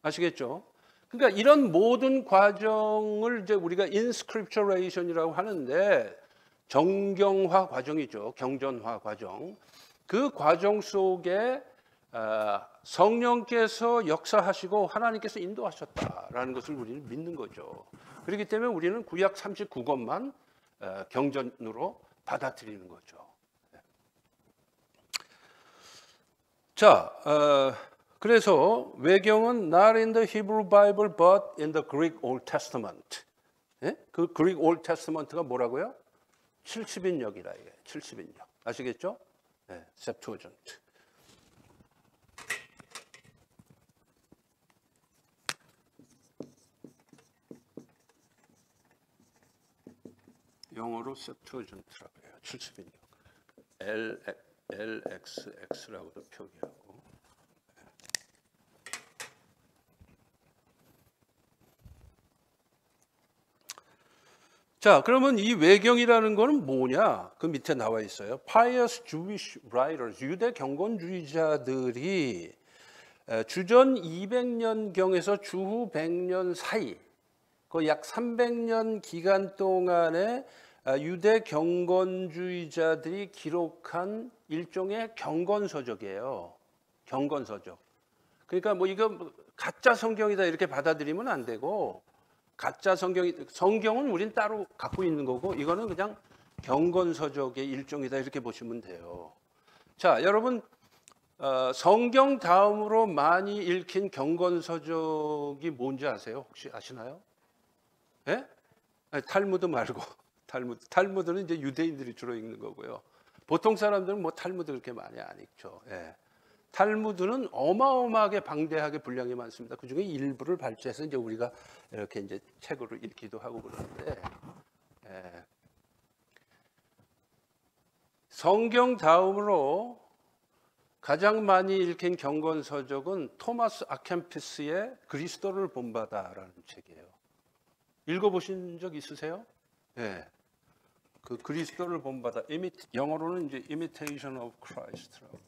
아시겠죠? 그러니까 이런 모든 과정을 이제 우리가 inscripturation이라고 하는데 정경화 과정이죠. 경전화 과정. 그 과정 속에 성령께서 역사하시고 하나님께서 인도하셨다라는 것을 우리는 믿는 거죠. 그렇기 때문에 우리는 구약 39권만 경전으로 받아들이는 거죠. 자, 그래서 외경은 not in the Hebrew Bible but in the Greek Old Testament. 그 Greek Old Testament가 뭐라고요? 70인역이라 이게 70인역. 아시겠죠? Septuagint. 영어로 Septuagint라고 해요. 70인역. LXX라고도 표기하고. 자, 그러면 이 외경이라는 거는 뭐냐? 그 밑에 나와 있어요. Pious Jewish writers, 유대 경건주의자들이 주전 200년경에서 주후 100년 사이, 그 약 300년 기간 동안에 유대 경건주의자들이 기록한 일종의 경건서적이에요. 경건서적. 그러니까 뭐 이거 가짜 성경이다 이렇게 받아들이면 안 되고, 가짜 성경은 우린 따로 갖고 있는 거고, 이거는 그냥 경건서적의 일종이다 이렇게 보시면 돼요. 자, 여러분 성경 다음으로 많이 읽힌 경건서적이 뭔지 아세요? 혹시 아시나요? 예? 아니, 탈무드 말고 탈무드는 이제 유대인들이 주로 읽는 거고요. 보통 사람들은 뭐 탈무드 그렇게 많이 안 읽죠. 예. 탈무드는 어마어마하게 방대하게 분량이 많습니다. 그 중에 일부를 발췌해서 이제 우리가 이렇게 이제 책으로 읽기도 하고 그러는데, 예. 성경 다음으로 가장 많이 읽힌 경건서적은 토마스 아켐피스의 그리스도를 본받아라는 책이에요. 읽어보신 적 있으세요? 예. 그 그리스도를 본받아, 영어로는 이제 Imitation of Christ라고.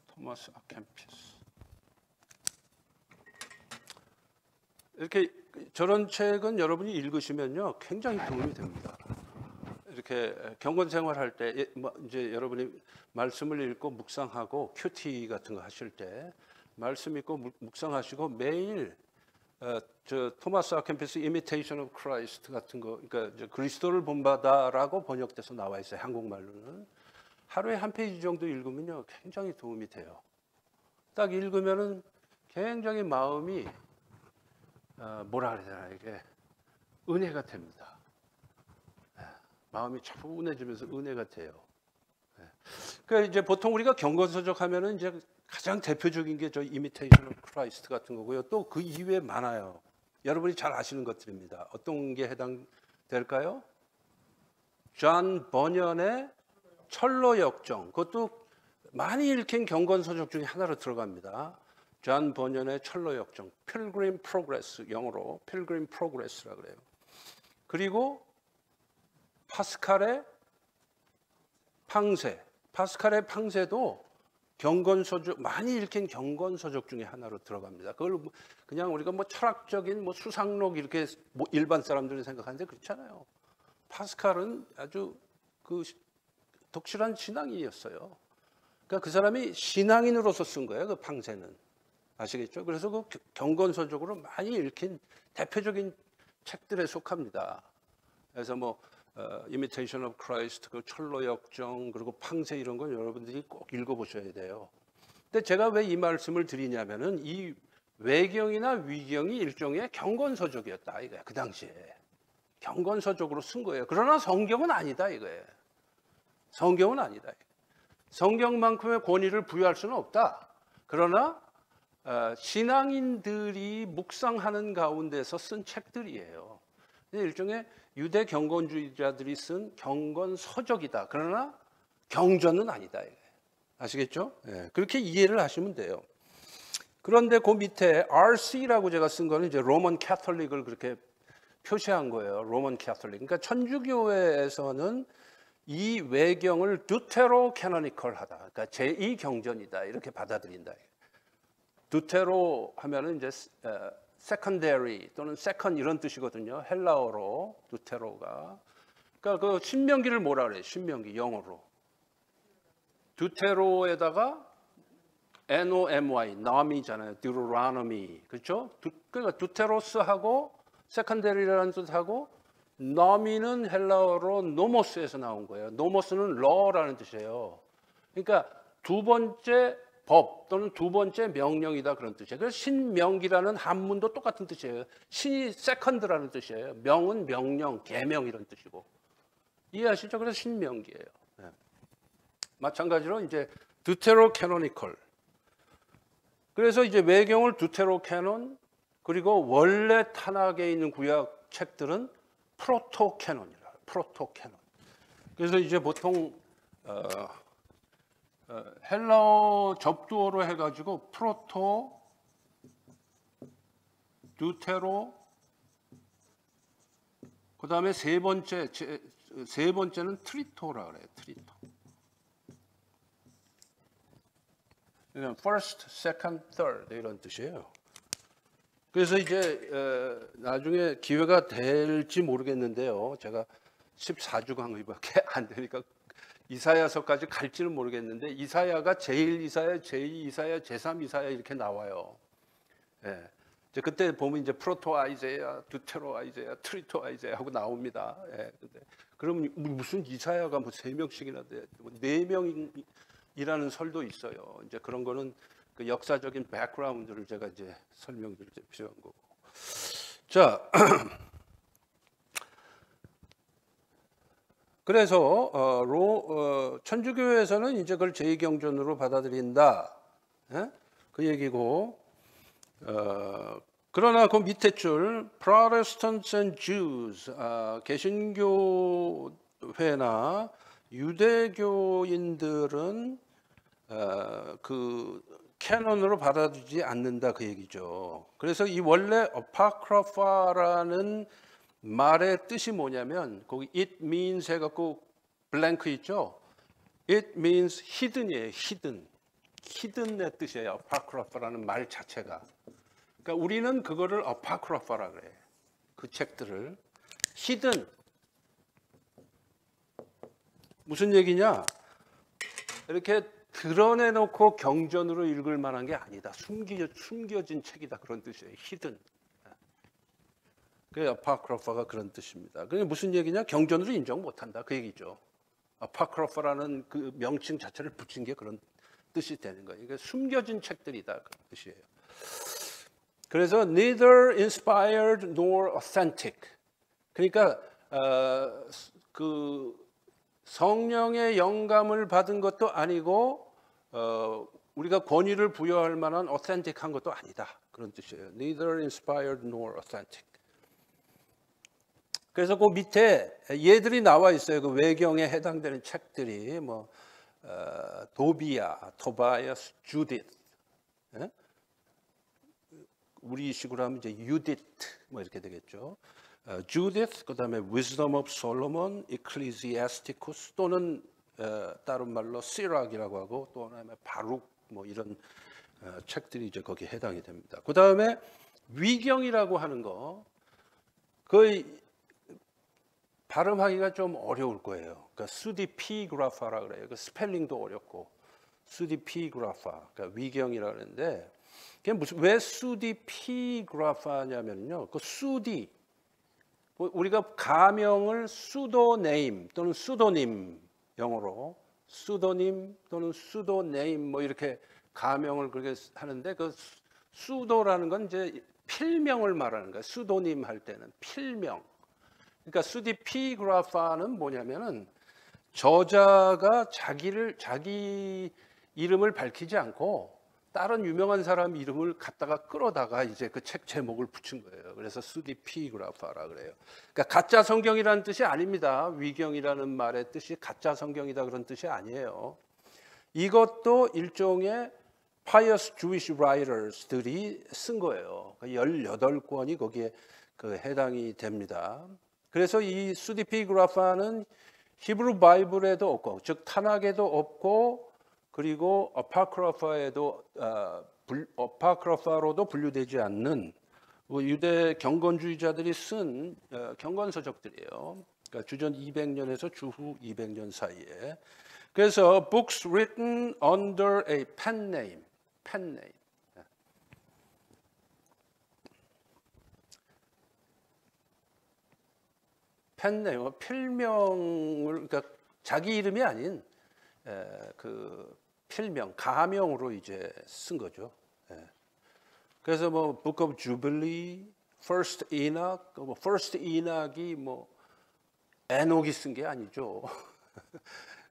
토마스 아켐피스. 이렇게 저런 책은 여러분이 읽으시면요 굉장히 도움이 됩니다. 이렇게 경건 생활할 때 이제 여러분이 말씀을 읽고 묵상하고 큐티 같은 거 하실 때 말씀 읽고 묵상하시고 매일 저 토마스 아켐피스 Imitation of Christ 같은 거, 그러니까 그리스도를 본받아라고 번역돼서 나와 있어요. 한국말로는 하루에 한 페이지 정도 읽으면요 굉장히 도움이 돼요. 딱 읽으면은 굉장히 마음이 뭐라 그래야 되나, 이게 은혜가 됩니다. 마음이 차분해지면서 은혜가 돼요. 그러니까 이제 보통 우리가 경건서적 하면은 이제 가장 대표적인 게 저 Imitation of Christ 같은 거고요. 또 그 이외에 많아요. 여러분이 잘 아시는 것들입니다. 어떤 게 해당될까요? 존 버년의 철로역정, 그것도 많이 읽힌 경건서적 중에 하나로 들어갑니다. 존 버년의 철로역정, Pilgrim Progress, 영어로 Pilgrim Progress라 그래요. 그리고 파스칼의 팡세, 파스칼의 팡세도 경건서적, 많이 읽힌 경건서적 중에 하나로 들어갑니다. 그걸 그냥 우리가 뭐 철학적인 뭐 수상록 이렇게 뭐 일반 사람들이 생각하는데 그렇잖아요. 파스칼은 아주 그 독실한 신앙인이었어요. 그러니까 그 사람이 신앙인으로서 쓴 거예요. 그 팡세는. 아시겠죠? 그래서 그 경건서적으로 많이 읽힌 대표적인 책들에 속합니다. 그래서 뭐 Imitation of Christ, 그 철로역정, 그리고 팡세 이런 건 여러분들이 꼭 읽어보셔야 돼요. 근데 제가 왜 이 말씀을 드리냐면은 이 외경이나 위경이 일종의 경건서적이었다 이거야. 그 당시에 경건서적으로 쓴 거예요. 그러나 성경은 아니다 이거예요. 성경은 아니다. 성경만큼의 권위를 부여할 수는 없다. 그러나 신앙인들이 묵상하는 가운데서 쓴 책들이에요. 일종의 유대 경건주의자들이 쓴 경건서적이다. 그러나 경전은 아니다. 아시겠죠? 네, 그렇게 이해를 하시면 돼요. 그런데 그 밑에 RC라고 제가 쓴 거는 이제 로먼 캐톨릭을 그렇게 표시한 거예요. 로먼 캐톨릭. 그러니까 천주교회에서는 이 외경을 두테로 캐노니컬하다. 그러니까 제2경전이다. 이렇게 받아들인다. 두테로 하면은 이제 secondary 또는 second 이런 뜻이거든요. 헬라어로 두테로가. 그러니까 그 신명기를 뭐라 그래요? 신명기 영어로. 두테로에다가 NOMY, nomi잖아요. Deuteronomy. 그렇죠? 그러니까 두테로스하고 secondary라는 뜻하고 nomi는 헬라어로 노모스에서 나온 거예요. 노모스는 law라는 뜻이에요. 그러니까 두 번째 법 또는 두 번째 명령이다 그런 뜻이에요. 그래서 신명기라는 한문도 똑같은 뜻이에요. 신이 세컨드라는 뜻이에요. 명은 명령, 계명 이런 뜻이고. 이해하시죠? 그래서 신명기예요. 네. 마찬가지로 이제 두테로 캐노니컬. 그래서 이제 외경을 두테로 캐논, 그리고 원래 탄학에 있는 구약 책들은 프로토 캐논이라. 프로토 캐논. 그래서 이제 보통 헬라어 접두어로 해가지고 프로토, 듀테로, 그 다음에 세 번째는 트리토라 그래요. 트리토. 그러니까 first, second, third 이런 뜻이에요. 그래서 이제 나중에 기회가 될지 모르겠는데요. 제가 14주 강의밖에 안 되니까 이사야서까지 갈지는 모르겠는데 이사야가 제1 이사야, 제2 이사야, 제3 이사야 이렇게 나와요. 예. 이제 그때 보면 이제 프로토 아이제야, 듀테로 아이제야, 트리토 아이제야 하고 나옵니다. 예. 그럼 무슨 이사야가 뭐 3명씩이나 돼, 뭐 4명이라는 설도 있어요. 이제 그런 거는 그 역사적인 백그라운드를 제가 이제 설명드릴 때 필요한 거고. 자, 그래서 천주교에서는 이제 그걸 제2경전으로 받아들인다. 예? 그 얘기고. 그러나 그 밑에 줄 Protestants and Jews, 개신교회나 유대교인들은 그 캐논으로 받아들이지 않는다 그 얘기죠. 그래서 이 원래 apocrypha라는 말의 뜻이 뭐냐면 거기 it means 해갖고 블랭크 있죠. it means hidden이에요. hidden의 뜻이에요. apocrypha라는 말 자체가. 그러니까 우리는 그거를 apocrypha라 그래. 그 책들을 hidden. 무슨 얘기냐? 이렇게 드러내놓고 경전으로 읽을 만한 게 아니다. 숨겨진 책이다. 그런 뜻이에요. hidden. 그 apocrypha가 그런 뜻입니다. 그게 무슨 얘기냐? 경전으로 인정 못한다. 그 얘기죠. apocrypha라는 그 명칭 자체를 붙인 게 그런 뜻이 되는 거예요. 그러니까 숨겨진 책들이다. 그 뜻이에요. 그래서 neither inspired nor authentic. 그러니까 그 성령의 영감을 받은 것도 아니고 우리가 권위를 부여할 만한 authentic한 것도 아니다. 그런 뜻이에요. neither inspired nor authentic. 그래서 그 밑에 얘들이 나와 있어요. 그 외경에 해당되는 책들이 뭐 도비아, 토바이아스, 주디스. 예? 우리식으로 하면 이제 유디트 뭐 이렇게 되겠죠. 주디스, 그다음에 Wisdom of Solomon, Ecclesiasticus 또는 다른 말로 시락이라고 하고 또 하나의 바룩 뭐 이런 책들이 이제 거기에 해당이 됩니다. 그다음에 위경이라고 하는 거 거의 발음하기가 좀 어려울 거예요. 그러니까 수디피그라파라 그래요. 그 스펠링도 어렵고 수디피그라파, 그러니까 위경이라 그러는데 그게 무슨 왜 수디피그라파냐면요. 그 수디 우리가 가명을 수도네임 또는 수도님 영어로 수도님 또는 수도네임 뭐 이렇게 가명을 그렇게 하는데 그 수도라는 건 이제 필명을 말하는 거예요. 수도님 할 때는 필명. 그러니까 수디피그라파는 뭐냐면은 저자가 자기 이름을 밝히지 않고 다른 유명한 사람 이름을 갖다가 끌어다가 이제 그 책 제목을 붙인 거예요. 그래서 수디피그라파라 그래요. 그러니까 가짜 성경이라는 뜻이 아닙니다. 위경이라는 말의 뜻이 가짜 성경이다 그런 뜻이 아니에요. 이것도 일종의 pious Jewish writers들이 쓴 거예요. 18권이 거기에 그 해당이 됩니다. 그래서 이 수디피그라파는 히브리 바이블에도 없고, 즉 타낙에도 없고, 그리고 어파크라파로도 분류되지 않는 유대 경건주의자들이 쓴 경건서적들이에요. 그러니까 주전 200년에서 주후 200년 사이에. 그래서 books written under a pen name. 펜네임, 필명을 그러니까 자기 이름이 아닌 그 필명, 가명으로 이제 쓴 거죠. 그래서 뭐 Book of Jubilee, First Enoch, 뭐 First Enoch이 뭐 에녹이 쓴 게 아니죠.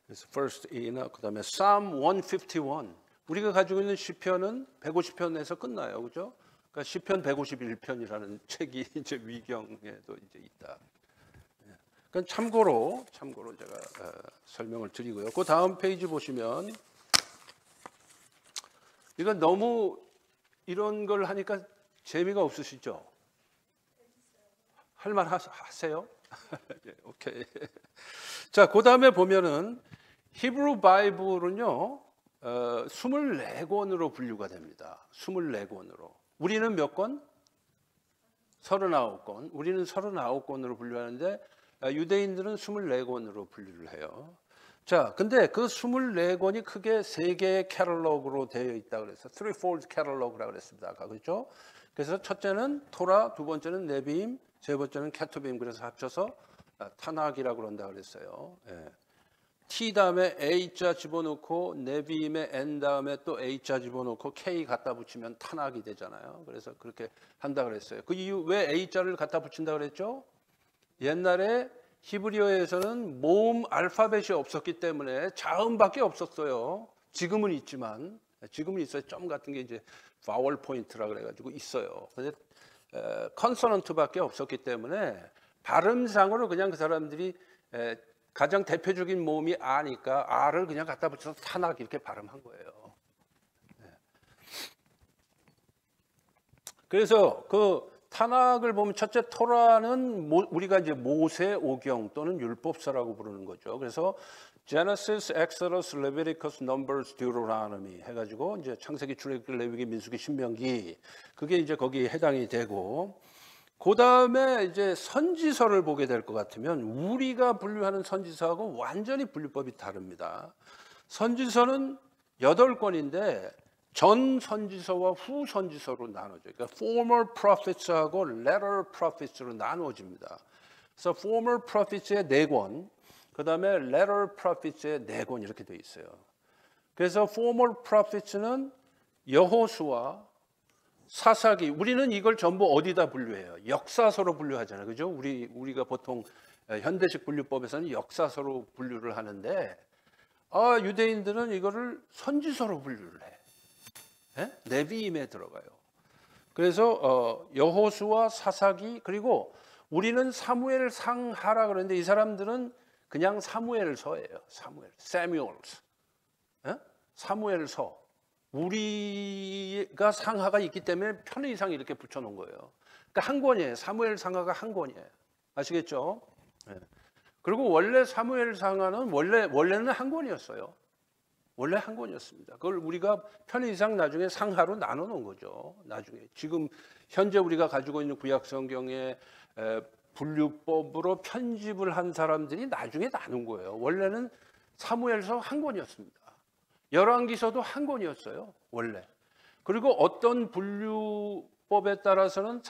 그래서 First Enoch, 그다음에 Psalm 151. 우리가 가지고 있는 시편은 150편에서 끝나요, 그죠? 그러니까 시편 151편이라는 책이 이제 위경에도 이제 있다. 그러니까 참고로 제가 설명을 드리고요. 그 다음 페이지 보시면 이건 너무 이런 걸 하니까 재미가 없으시죠? 할 말 하세요? 네, 오케이. 자, 그 다음에 보면은 히브리 바이블은요 24권으로 분류가 됩니다. 24권으로. 우리는 몇 권? 39권. 우리는 39권으로 분류하는데 유대인들은 24권으로 분류를 해요. 자, 근데 그 24권이 크게 세 개의 캐럴로그로 되어 있다 그래서 threefold 캐럴로그라고 그랬습니다. 아까 그렇죠? 그래서 첫째는 토라, 두 번째는 네비임, 세 번째는 케투빔. 그래서 합쳐서 타낙이라고 그런다 그랬어요. 예. T 다음에 A자 집어넣고 네비임에 N 다음에 또 A자 집어넣고 K 갖다 붙이면 타낙이 되잖아요. 그래서 그렇게 한다 그랬어요. 그 이유 왜 A자를 갖다 붙인다 그랬죠? 옛날에 히브리어에서는 모음 알파벳이 없었기 때문에 자음밖에 없었어요. 지금은 있지만 지금은 있어요. 점 같은 게 이제 바월 포인트라 그래가지고 있어요. 근데 컨소넌트밖에 없었기 때문에 발음상으로 그냥 그 사람들이 가장 대표적인 모음이 아니까 R을 그냥 갖다 붙여서 타낙 이렇게 발음한 거예요. 그래서 그 타낙을 보면 첫째 토라는 우리가 이제 모세 오경 또는 율법서라고 부르는 거죠. 그래서 Genesis, Exodus, Leviticus, Numbers, Deuteronomy 해가지고 이제 창세기, 출애굽기, 레위기, 민수기, 신명기 그게 이제 거기에 해당이 되고 그 다음에 이제 선지서를 보게 될 것 같으면 우리가 분류하는 선지서하고 완전히 분류법이 다릅니다. 선지서는 8권인데 전 선지서와 후 선지서로 나눠져요. 그러니까 former prophets하고 latter prophets로 나누어집니다. 그래서 former prophets의 4권, 그 다음에 latter prophets의 4권 이렇게 돼 있어요. 그래서 former prophets는 여호수아, 사사기, 우리는 이걸 전부 어디다 분류해요? 역사서로 분류하잖아요. 그죠? 우리가 보통 현대식 분류법에서는 역사서로 분류를 하는데 유대인들은 이거를 선지서로 분류를 해. 네비임에 들어가요. 그래서 여호수아, 사사기, 그리고 우리는 사무엘 상하라 그러는데 이 사람들은 그냥 사무엘서예요. 사무엘스. 사무엘서. 우리가 상하가 있기 때문에 편의상 이렇게 붙여놓은 거예요. 그러니까 한 권이에요. 사무엘 상하가 한 권이에요. 아시겠죠? 그리고 원래 사무엘 상하는 원래는 한 권이었어요. 원래 한 권이었습니다. 그걸 우리가 편의상 나중에 상하로 나눠 놓은 거죠. 나중에 지금 현재 우리가 가지고 있는 구약 성경의 분류법으로 편집을 한 사람들이 나중에 나눈 거예요. 원래는 사무엘서 한 권이었습니다. 열왕기서도 한 권이었어요. 원래. 그리고 어떤 분류법에 따라서는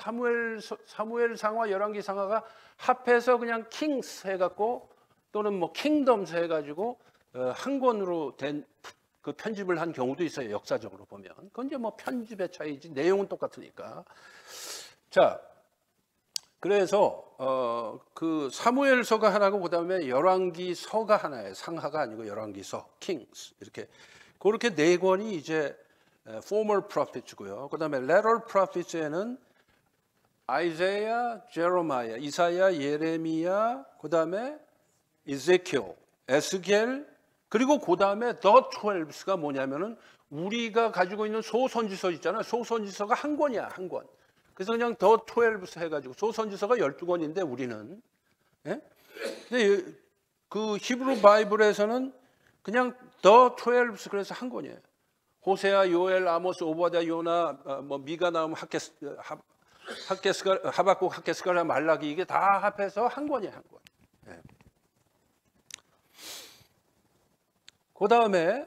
사무엘상하, 열왕기상하가 합해서 그냥 킹스 해갖고 또는 뭐 킹덤스 해가지고 한 권으로 된 그 편집을 한 경우도 있어요. 역사적으로 보면. 그건 이제 뭐 편집의 차이지 내용은 똑같으니까. 자, 그래서 그 사무엘서가 하나고 그다음에 열왕기서가 하나예요. 상하가 아니고 열왕기서, 킹스 이렇게 그렇게 4권이 이제 former prophets고요. 그다음에 latter prophets에는 아이사야, 제레미야, 이사야, 예레미야, 그다음에 이세키엘, 에스겔, 그리고 그다음에 the 12가 뭐냐면은 우리가 가지고 있는 소선지서 있잖아요. 소선지서가 한 권이야, 한 권. 그래서 그냥 the 12 해가지고 소선지서가 12권인데 우리는 근데 그 히브리 바이블에서는 그냥 the 12 그래서 한 권이에요. 호세아, 요엘, 아모스, 오바댜, 요나, 뭐 미가 나오면 하박국, 핫게스가, 말라기 이게 다 합해서 한 권이에요, 한 권. 그 다음에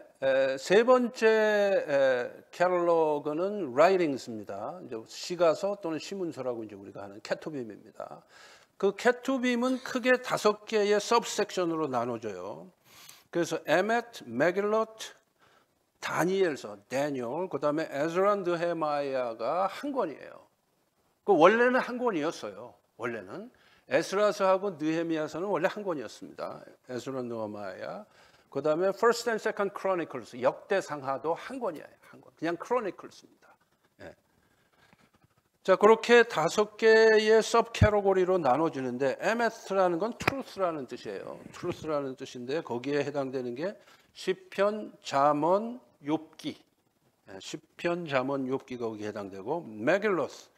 세 번째 캐럴로그는 writings입니다. 이제 시가서 또는 시문서라고 이제 우리가 하는 케투빔입니다. 그 케투빔은 크게 5개의 서브섹션으로 나눠져요. 그래서 에멧, 메길롯, 다니엘서, 다니엘, 그 다음에 에즈라, 느헤마야가 한 권이에요. 그 원래는 한 권이었어요. 원래는 에스라서하고 느헤미야서는 원래 한 권이었습니다. 에즈라, 느헤마야. 그 다음에 First and Second Chronicles, 역대상하도 한 권이에요. 한 권. 그냥 Chronicles입니다. 자, 그렇게 5개의 서브 캐러고리로 나눠지는데 에메스라는 건 truth라는 뜻이에요. truth라는 뜻인데 거기에 해당되는 게 시편, 잠언, 욥기. 시편, 잠언, 욥기가 거기에 해당되고 메길로스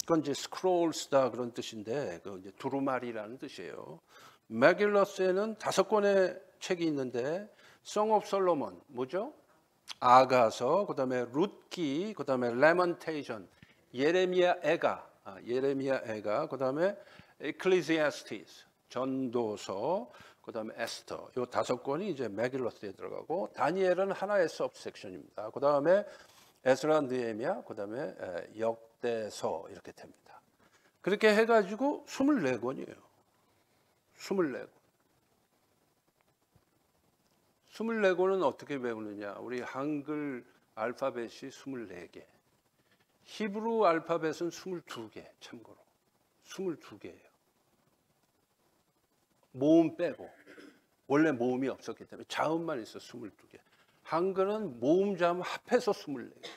그건 이제 스크롤스다 그런 뜻인데 그 이제 두루마리라는 뜻이에요. 메길로스에는 5권의 책이 있는데 Song of Solomon 뭐죠? 아가서, 그다음에 룻기, 그다음에 레먼테이션, 예레미야 애가, 그다음에 에클레시아스티스, 전도서, 그다음에 에스터. 요 5권이 이제 메길로스에 들어가고 다니엘은 하나의 서브섹션입니다. 그다음에 에스라, 느헤미야, 그다음에 역대서 이렇게 됩니다. 그렇게 해가지고 24권이에요. 24권. 24권은 어떻게 배우느냐? 우리 한글 알파벳이 24개. 히브리 알파벳은 22개, 참고로. 22개예요. 모음 빼고. 원래 모음이 없었기 때문에 자음만 있어 22개. 한글은 모음 자음 합해서 24개.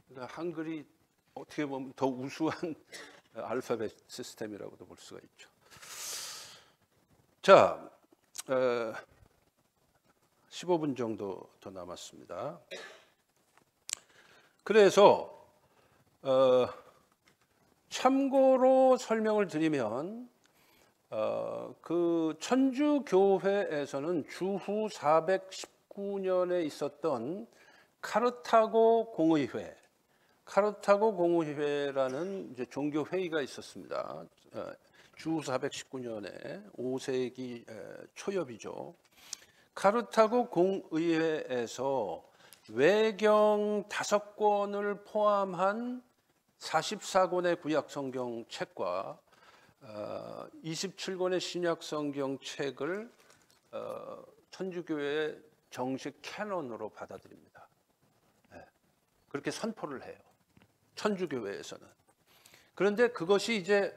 그러니까 한글이 어떻게 보면 더 우수한 알파벳 시스템이라고도 볼 수가 있죠. 자, 15분 정도 더 남았습니다. 그래서 참고로 설명을 드리면 그 천주교회에서는 주후 419년에 있었던 카르타고 공의회라는 이제 종교 회의가 있었습니다. 주후 419년에 5세기 초엽이죠. 카르타고 공의회에서 외경 5권을 포함한 44권의 구약 성경 책과 27권의 신약 성경 책을 천주교회의 정식 캐논으로 받아들입니다. 그렇게 선포를 해요. 천주교회에서는. 그런데 그것이 이제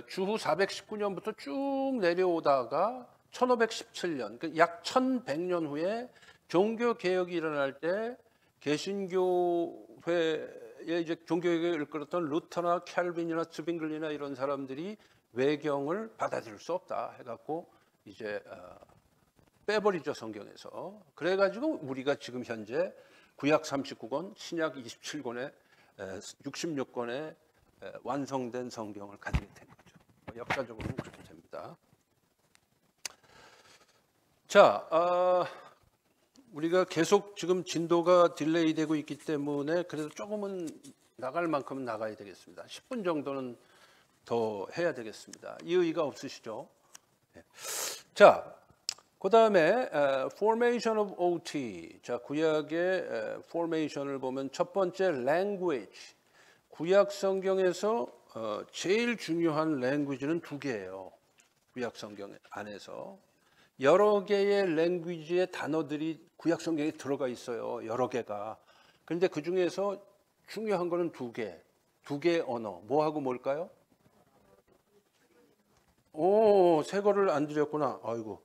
주후 419년부터 쭉 내려오다가 1517년, 약 1100년 후에 종교 개혁이 일어날 때 개신교회에 이제 종교개혁을 이끌었던 루터나 캘빈이나 츠빙글리나 이런 사람들이 외경을 받아들일 수 없다 해갖고 이제 빼버리죠, 성경에서. 그래가지고 우리가 지금 현재 구약 39권, 신약 27권에 66권의 완성된 성경을 가지게 된 거죠. 역사적으로는 그렇게 됩니다. 자, 우리가 계속 지금 진도가 딜레이 되고 있기 때문에 그래도 조금은 나갈 만큼은 나가야 되겠습니다. 10분 정도는 더 해야 되겠습니다. 이의가 없으시죠? 네. 자, 그 다음에 Formation of OT. 자, 구약의 Formation을 보면 첫 번째 Language. 구약 성경에서 제일 중요한 랭귀지는 2개예요. 구약 성경 안에서. 여러 개의 랭귀지의 단어들이 구약 성경에 들어가 있어요. 여러 개가. 그런데 그 중에서 중요한 거는 2개. 2개의 언어. 뭐하고 뭘까요? 오, 새 거를 안 드렸구나. 아이고.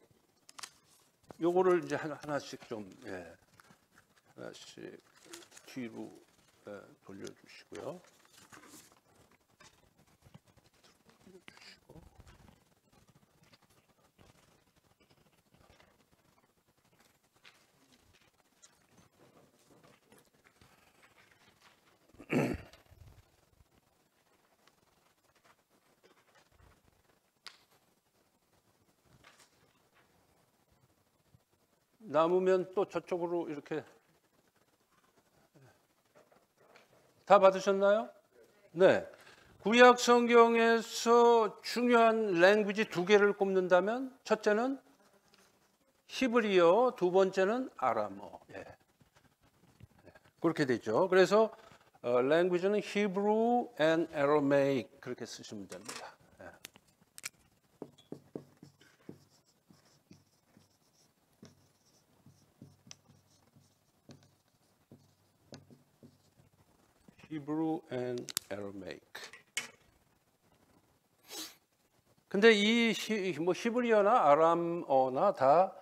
요거를 이제 하나씩 좀, 하나씩 뒤로 돌려주시고요. 남으면 또 저쪽으로 이렇게 다 받으셨나요? 네. 구약 성경에서 중요한 랭귀지 2개를 꼽는다면 첫째는 히브리어, 2번째는 아람어. 그렇게 되죠. 그래서 랭귀지는 Hebrew and Aramaic 그렇게 쓰시면 됩니다. Hebrew and Aramaic. 근데 이 히브리어나 아람어나 다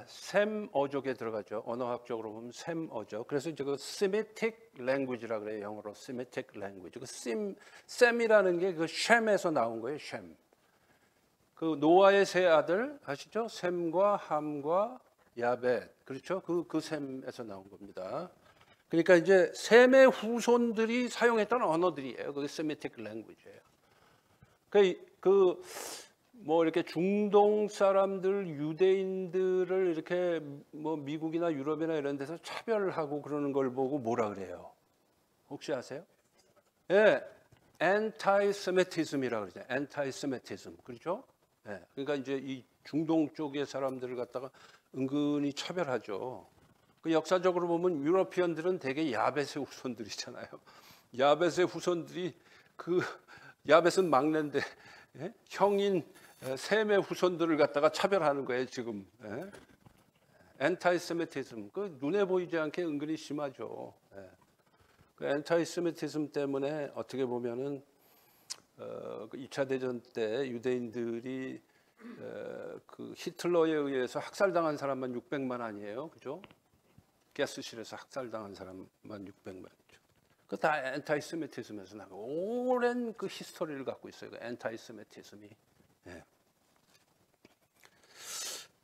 셈어족에 들어가죠. 언어학적으로 보면 셈어족. 그래서 이제 그 Semitic language라 그래요. 영어로 Semitic language. 그 셈이라는 게 그 셈에서 나온 거예요. 셈. 그 노아의 세 아들 아시죠? 셈과 함과 야벳. 그렇죠? 그 셈에서 나온 겁니다. 그러니까 이제 셈의 후손들이 사용했던 언어들이에요. 그게 Semitic language예요. 뭐 이렇게 중동 사람들, 유대인들을 이렇게 뭐 미국이나 유럽이나 이런 데서 차별하고 그러는 걸 보고 뭐라 그래요? 혹시 아세요? 예, anti-Semitism이라고 그러죠. anti-Semitism. 그렇죠? 예, 그러니까 이제 이 중동 쪽의 사람들을 갖다가 은근히 차별하죠. 그 역사적으로 보면 유러피언들은 되게 야벳의 후손들이잖아요. 야벳의 후손들이 그 야벳은 막내인데 예? 형인 셈의 후손들을 갖다가 차별하는 거예요 지금. 예? 엔타이세미티즘 그 눈에 보이지 않게 은근히 심하죠. 예. 그 엔타이세미티즘 때문에 어떻게 보면은 그 2차 대전 때 유대인들이 그 히틀러에 의해서 학살당한 사람만 600만 아니에요, 그죠? 가스실에서 학살당한 사람만 600만이죠. 그 다 엔타이세미티즘에서 나고 오랜 그 히스토리를 갖고 있어요. 그 엔타이세미티즘이. 예.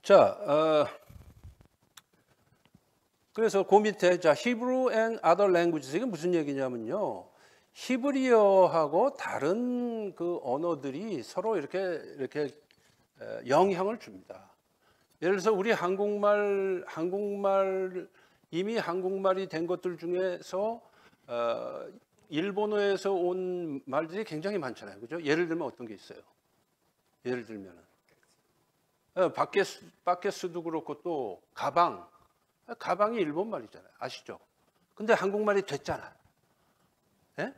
자, 그래서 그 밑에 자 Hebrew and other languages 이게 무슨 얘기냐면요. 히브리어하고 다른 그 언어들이 서로 이렇게 영향을 줍니다. 예를 들어서 우리 한국말 이미 한국말이 된 것들 중에서 일본어에서 온 말들이 굉장히 많잖아요, 그죠? 예를 들면 어떤 게 있어요? 예를 들면은 바켓스도 그렇고 또 가방이 일본 말이잖아요, 아시죠? 근데 한국말이 됐잖아요. 예?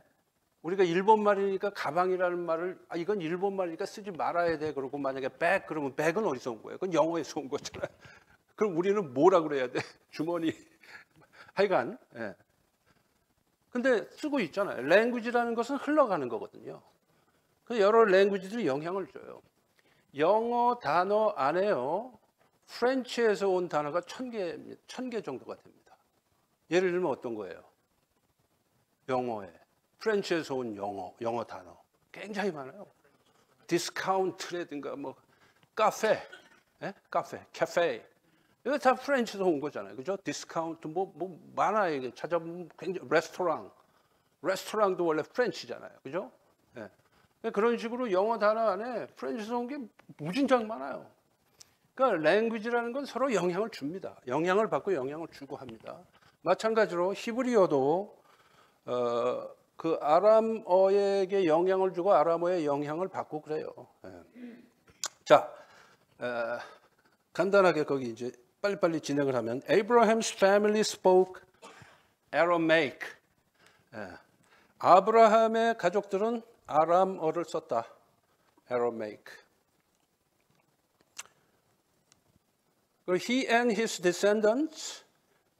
우리가 일본 말이니까 가방이라는 말을 이건 일본 말이니까 쓰지 말아야 돼. 그러고 만약에 백 그러면 백은 어디서 온 거예요? 그건 영어에서 온 거잖아요. 그럼 우리는 뭐라 그래야 돼? 주머니. 하여간. 예. 근데 쓰고 있잖아요. 랭귀지라는 것은 흘러가는 거거든요. 그 여러 랭귀지들이 영향을 줘요. 영어 단어 안에요. 프렌치에서 온 단어가 1000개 정도가 됩니다. 예를 들면 어떤 거예요? 영어에. 프렌치에서 온 영어 단어. 굉장히 많아요. 디스카운트라든가 뭐 카페, 예? 카페. 이거 다 프렌치에서 온 거잖아요. 그죠? 디스카운트 뭐 많아요. 이게 찾아보면 굉장히 레스토랑도 원래 프렌치잖아요. 그죠? 예. 그런 식으로 영어 단어 안에 프렌치에서 온 게 무진장 많아요. 그러니까 랭귀지라는 건 서로 영향을 줍니다. 영향을 받고 영향을 주고 합니다. 마찬가지로 히브리어도 그 아람어에게 영향을 주고 아람어에 영향을 받고 그래요. 예. 자, 간단하게 거기 이제 빨리빨리 진행을 하면 Abraham's family spoke Aramaic. 예. 아브라함의 가족들은 아람어를 썼다. Aramaic. He and his descendants,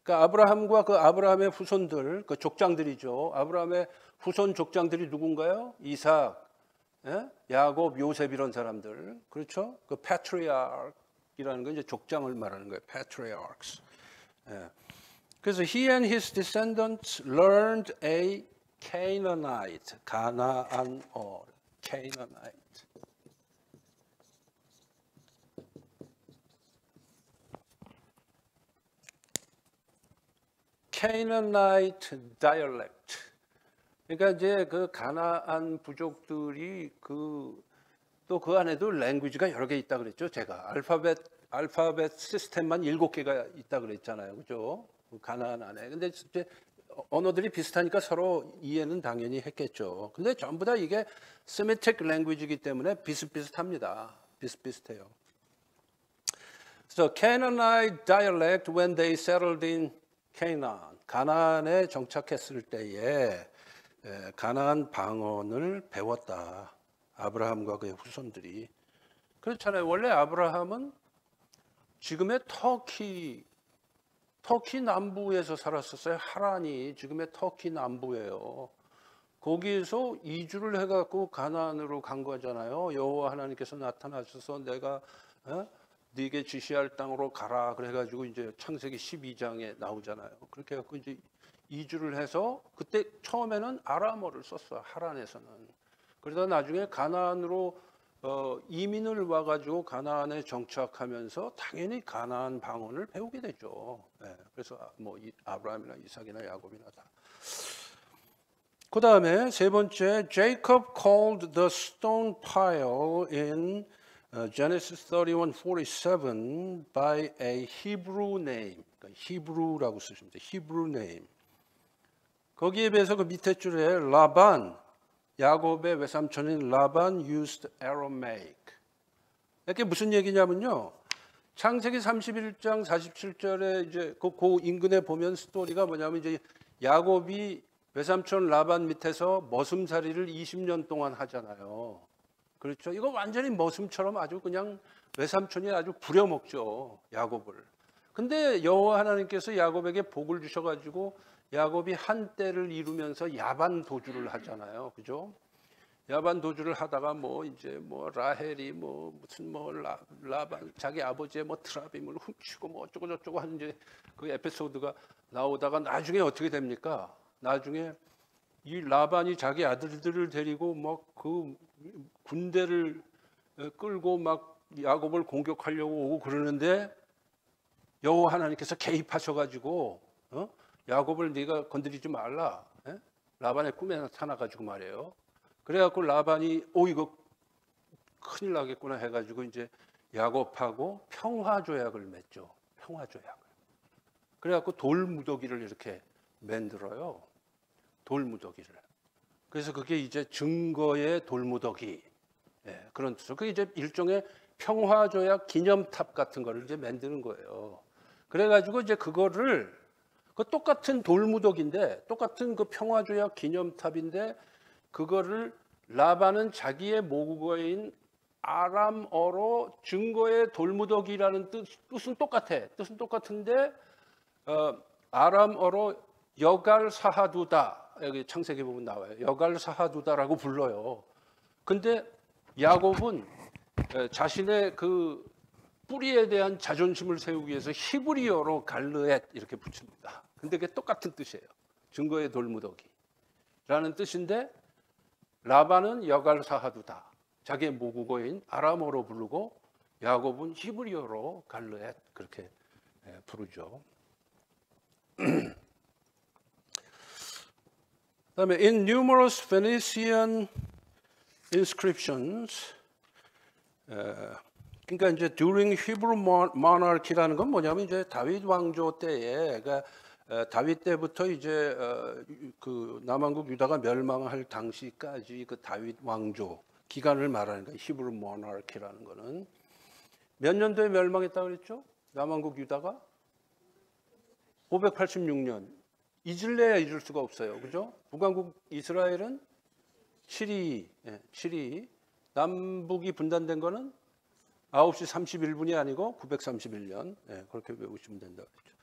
그러니까 아브라함과 그 아브라함의 후손들, 그 족장들이죠. 아브라함의 후손 족장들이 누군가요? 이삭, 예? 야곱, 요셉 이런 사람들, 그렇죠? 그 patriarch이라는 건 이제 족장을 말하는 거예요. patriarchs. 예. 그래서 he and his descendants learned a Canaanite, 가나안어, Canaanite. Canaanite dialect. 그러니까 이제 그 가나안 부족들이 또 그 안에도 랭귀지가 여러 개 있다 그랬죠. 제가 알파벳 시스템만 7개가 있다 그랬잖아요. 그죠? 가나안 안에. 근데 이제 언어들이 비슷하니까 서로 이해는 당연히 했겠죠. 근데 전부 다 이게 Semitic language이기 때문에 비슷비슷합니다. 비슷비슷해요. So Canaanite dialect when they settled in Canaan. 가나안에 정착했을 때에 가나안 방언을 배웠다. 아브라함과 그의 후손들이. 그렇잖아요. 원래 아브라함은 지금의 터키 남부에서 살았었어요. 하란이 지금의 터키 남부예요. 거기에서 이주를 해갖고 가나안으로 간 거잖아요. 여호와 하나님께서 나타나셔서 내가 네게 지시할 땅으로 가라 그래가지고 이제 창세기 12장에 나오잖아요. 그렇게 해갖고 이제 이주를 해서 그때 처음에는 아람어를 썼어요. 하란에서는. 그러다 나중에 가나안으로 이민을 와가지고 가나안에 정착하면서 당연히 가나안 방언을 배우게 되죠. 네, 그래서 뭐 아브라함이나 이삭이나 야곱이나 다. 그 다음에 세 번째, Jacob called the stone pile in Genesis 31:47 by a Hebrew name. 그러니까 히브루라고 쓰시면 돼요. Hebrew name. 거기에 비해서 그 밑에 줄에 라반, 야곱의 외삼촌인 라반 used Aramaic. 이게 무슨 얘기냐면요. 창세기 31장 47절에 이제 그 인근에 보면 스토리가 뭐냐면 이제 야곱이 외삼촌 라반 밑에서 머슴살이를 20년 동안 하잖아요. 그렇죠. 이거 완전히 머슴처럼 아주 그냥 외삼촌이 아주 부려먹죠. 야곱을. 근데 여호와 하나님께서 야곱에게 복을 주셔가지고 야곱이 한때를 이루면서 야반 도주를 하잖아요. 그죠? 야반 도주를 하다가 뭐 이제 뭐 라헬이 뭐 무슨 뭐 라반 자기 아버지의 뭐 트라빔을 훔치고 뭐 어쩌고 저쩌고 하는 이제 그 에피소드가 나오다가 나중에 어떻게 됩니까? 나중에 이 라반이 자기 아들들을 데리고 막 그 군대를 끌고 막 야곱을 공격하려고 오고 그러는데 여호와 하나님께서 개입하셔가지고 야곱을 네가 건드리지 말라. 라반의 꿈에 나타나가지고 말이에요. 그래갖고 라반이 이거 큰일 나겠구나 해가지고 이제 야곱하고 평화조약을 맺죠. 평화조약을. 그래갖고 돌무더기를 이렇게 만들어요. 돌무더기를. 그래서 그게 이제 증거의 돌무더기. 그런 뜻으로. 그게 이제 일종의 평화조약 기념탑 같은 거를 이제 만드는 거예요. 그래가지고 이제 그거를 그 똑같은 돌무더기인데 똑같은 그 평화조약 기념탑인데 그거를 라반은 자기의 모국어인 아람어로 증거의 돌무더기라는 뜻은 똑같아. 뜻은 똑같은데 아람어로 여갈사하두다. 여기 창세기 보면 나와요. 여갈사하두다라고 불러요. 근데 야곱은 자신의 그 뿌리에 대한 자존심을 세우기 위해서 히브리어로 갈르엣 이렇게 붙입니다. 근데 그게 똑같은 뜻이에요. 증거의 돌무더기라는 뜻인데 라반은 여갈사하두다. 자기의 모국어인 아람어로 부르고 야곱은 히브리어로 갈르엣 그렇게 부르죠. 그다음에 in numerous Phoenician inscriptions 그러니까 이제 during Hebrew monarchy라는 건 뭐냐면 이제 다윗 왕조 때에 그러니까 다윗 때부터 이제 그 남왕국 유다가 멸망할 당시까지 그 다윗 왕조 기간을 말하는 거예요. 히브루 모나르키라는 거는 몇 년도에 멸망했다고 그랬죠? 남왕국 유다가 586년. 잊을래야 잊을 수가 없어요. 그죠? 북왕국 이스라엘은 7위. 남북이 분단된 거는 9시 31분이 아니고 931년. 그렇게 외우시면 된다고 그랬죠.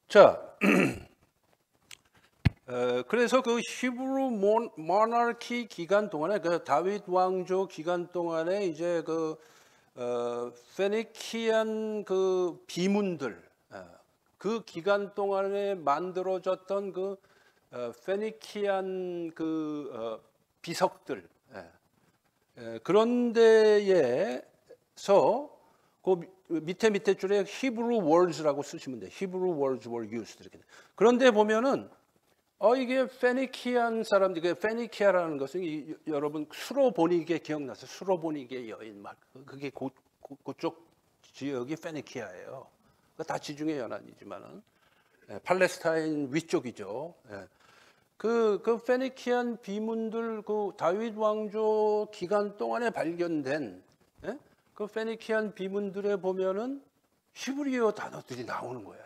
자, 그래서 그 히브루 모나르키 기간 동안에 그 다윗 왕조 기간 동안에 이제 그 페니키안 그 비문들 그 기간 동안에 만들어졌던 그 페니키안 그 비석들 그런 데에서 그 밑에 줄에 Hebrew words라고 쓰시면 돼요. Hebrew words were used 이렇게. 그런데 보면은 이게 페니키안 사람들, 그 페니키아라는 것은 여러분 수로보니게 기억나세요? 수로보니게 여인 말 그게 그쪽 지역이 페니키아예요. 다 지중해 연안이지만은 팔레스타인 위쪽이죠. 그 페니키안 비문들 그 다윗 왕조 기간 동안에 발견된 그 페니키안 비문들에 보면은 히브리어 단어들이 나오는 거야.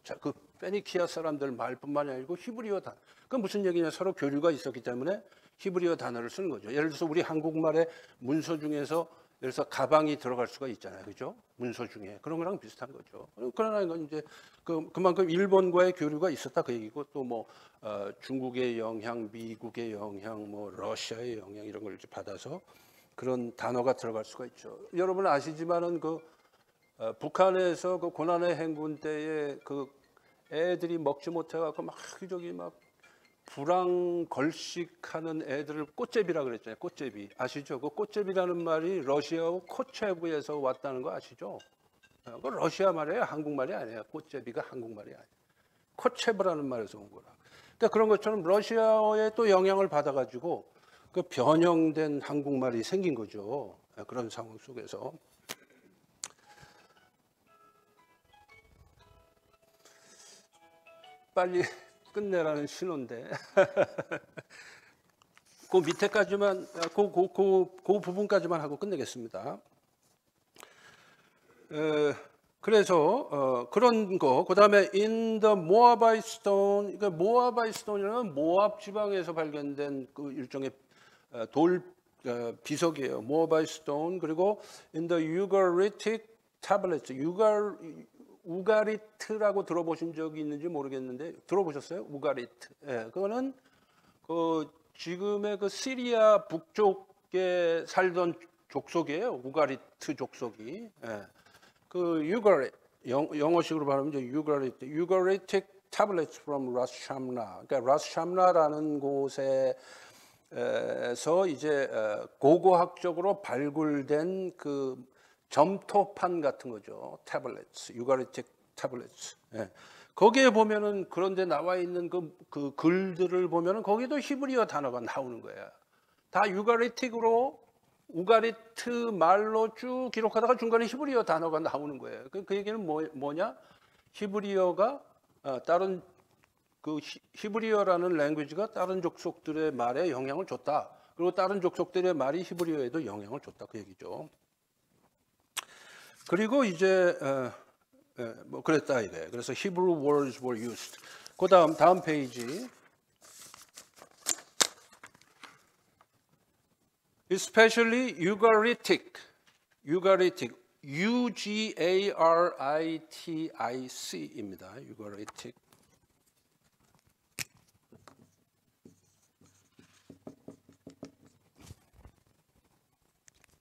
자, 그 페니키아 사람들 말뿐만이 아니고 히브리어 단어. 그 무슨 얘기냐? 서로 교류가 있었기 때문에 히브리어 단어를 쓰는 거죠. 예를 들어서 우리 한국말의 문서 중에서 예를 들어서 가방이 들어갈 수가 있잖아요, 그죠? 문서 중에 그런 거랑 비슷한 거죠. 그러나 이건 이제 그만큼 일본과의 교류가 있었다 그 얘기고 또 뭐 중국의 영향, 미국의 영향, 뭐 러시아의 영향 이런 걸 이제 받아서 그런 단어가 들어갈 수가 있죠. 여러분 아시지만은 그 북한에서 그 고난의 행군 때에 그 애들이 먹지 못해갖고 막 저기 막 불황 걸식하는 애들을 꽃제비라 그랬잖아요. 꽃제비 아시죠? 그 꽃제비라는 말이 러시아어 코체브에서 왔다는 거 아시죠? 그 러시아 말이에요. 한국말이 아니에요. 꽃제비가 한국말이 아니에요. 코체브라는 말에서 온 거라. 그러니까 그런 것처럼 러시아어에 또 영향을 받아가지고 그 변형된 한국말이 생긴 거죠. 그런 상황 속에서. 빨리 끝내라는 신호인데 그 밑에까지만 그 부분까지만 하고 끝내겠습니다. 그래서 그런 거 그다음에 in the Moabite stone, 그러니까 Moabite stone이라는 모압 지방에서 발견된 그 일종의 돌 비석이에요. Moabite stone. 그리고 in the Ugaritic tablets, 우가리트라고 들어보신 적이 있는지 모르겠는데 들어보셨어요? 우가리트. 예, 그거는 그 지금의 그 시리아 북쪽에 살던 족속이에요. 우가리트 족속이. 예. 그 영어식으로 발음하면 Ugaritic tablets from Ras Shamna. 그러니까 Ras Shamna라는 곳에서 이제 고고학적으로 발굴된 그 점토판 같은 거죠. tablets, Ugaritic tablets. 예. 거기에 보면은 그런데 나와 있는 그 글들을 보면은 거기도 히브리어 단어가 나오는 거예요. 다 우가리트 말로 쭉 기록하다가 중간에 히브리어 단어가 나오는 거예요. 그 얘기는 뭐냐? 히브리어가 다른 그 히브리어라는 랭귀지가 다른 족속들의 말에 영향을 줬다. 그리고 다른 족속들의 말이 히브리어에도 영향을 줬다. 그 얘기죠. 그리고 이제 뭐 그랬다 이래. 그래서 Hebrew words were used. 다음 페이지. Especially Ugaritic, U-G-A-R-I-T-I-C입니다. Ugaritic.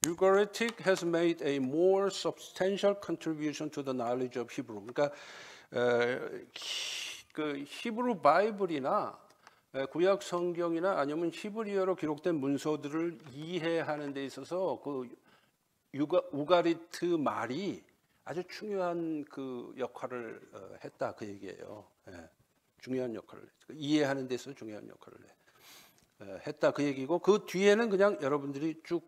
Ugaritic has made a more substantial contribution to the knowledge of Hebrew. 그러니까 그 히브리 바이블이나 구약 성경이나 아니면 히브리어로 기록된 문서들을 이해하는 데 있어서 그 우가리트 말이 아주 중요한 그 역할을 했다 그 얘기예요. 예, 중요한 역할을 이해하는 데 있어서 중요한 역할을 했다 그 얘기고 그 뒤에는 그냥 여러분들이 쭉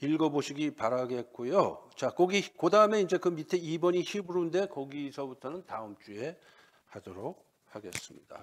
읽어보시기 바라겠고요. 자, 그 다음에 이제 그 밑에 2번이 히브리인데 거기서부터는 다음 주에 하도록 하겠습니다.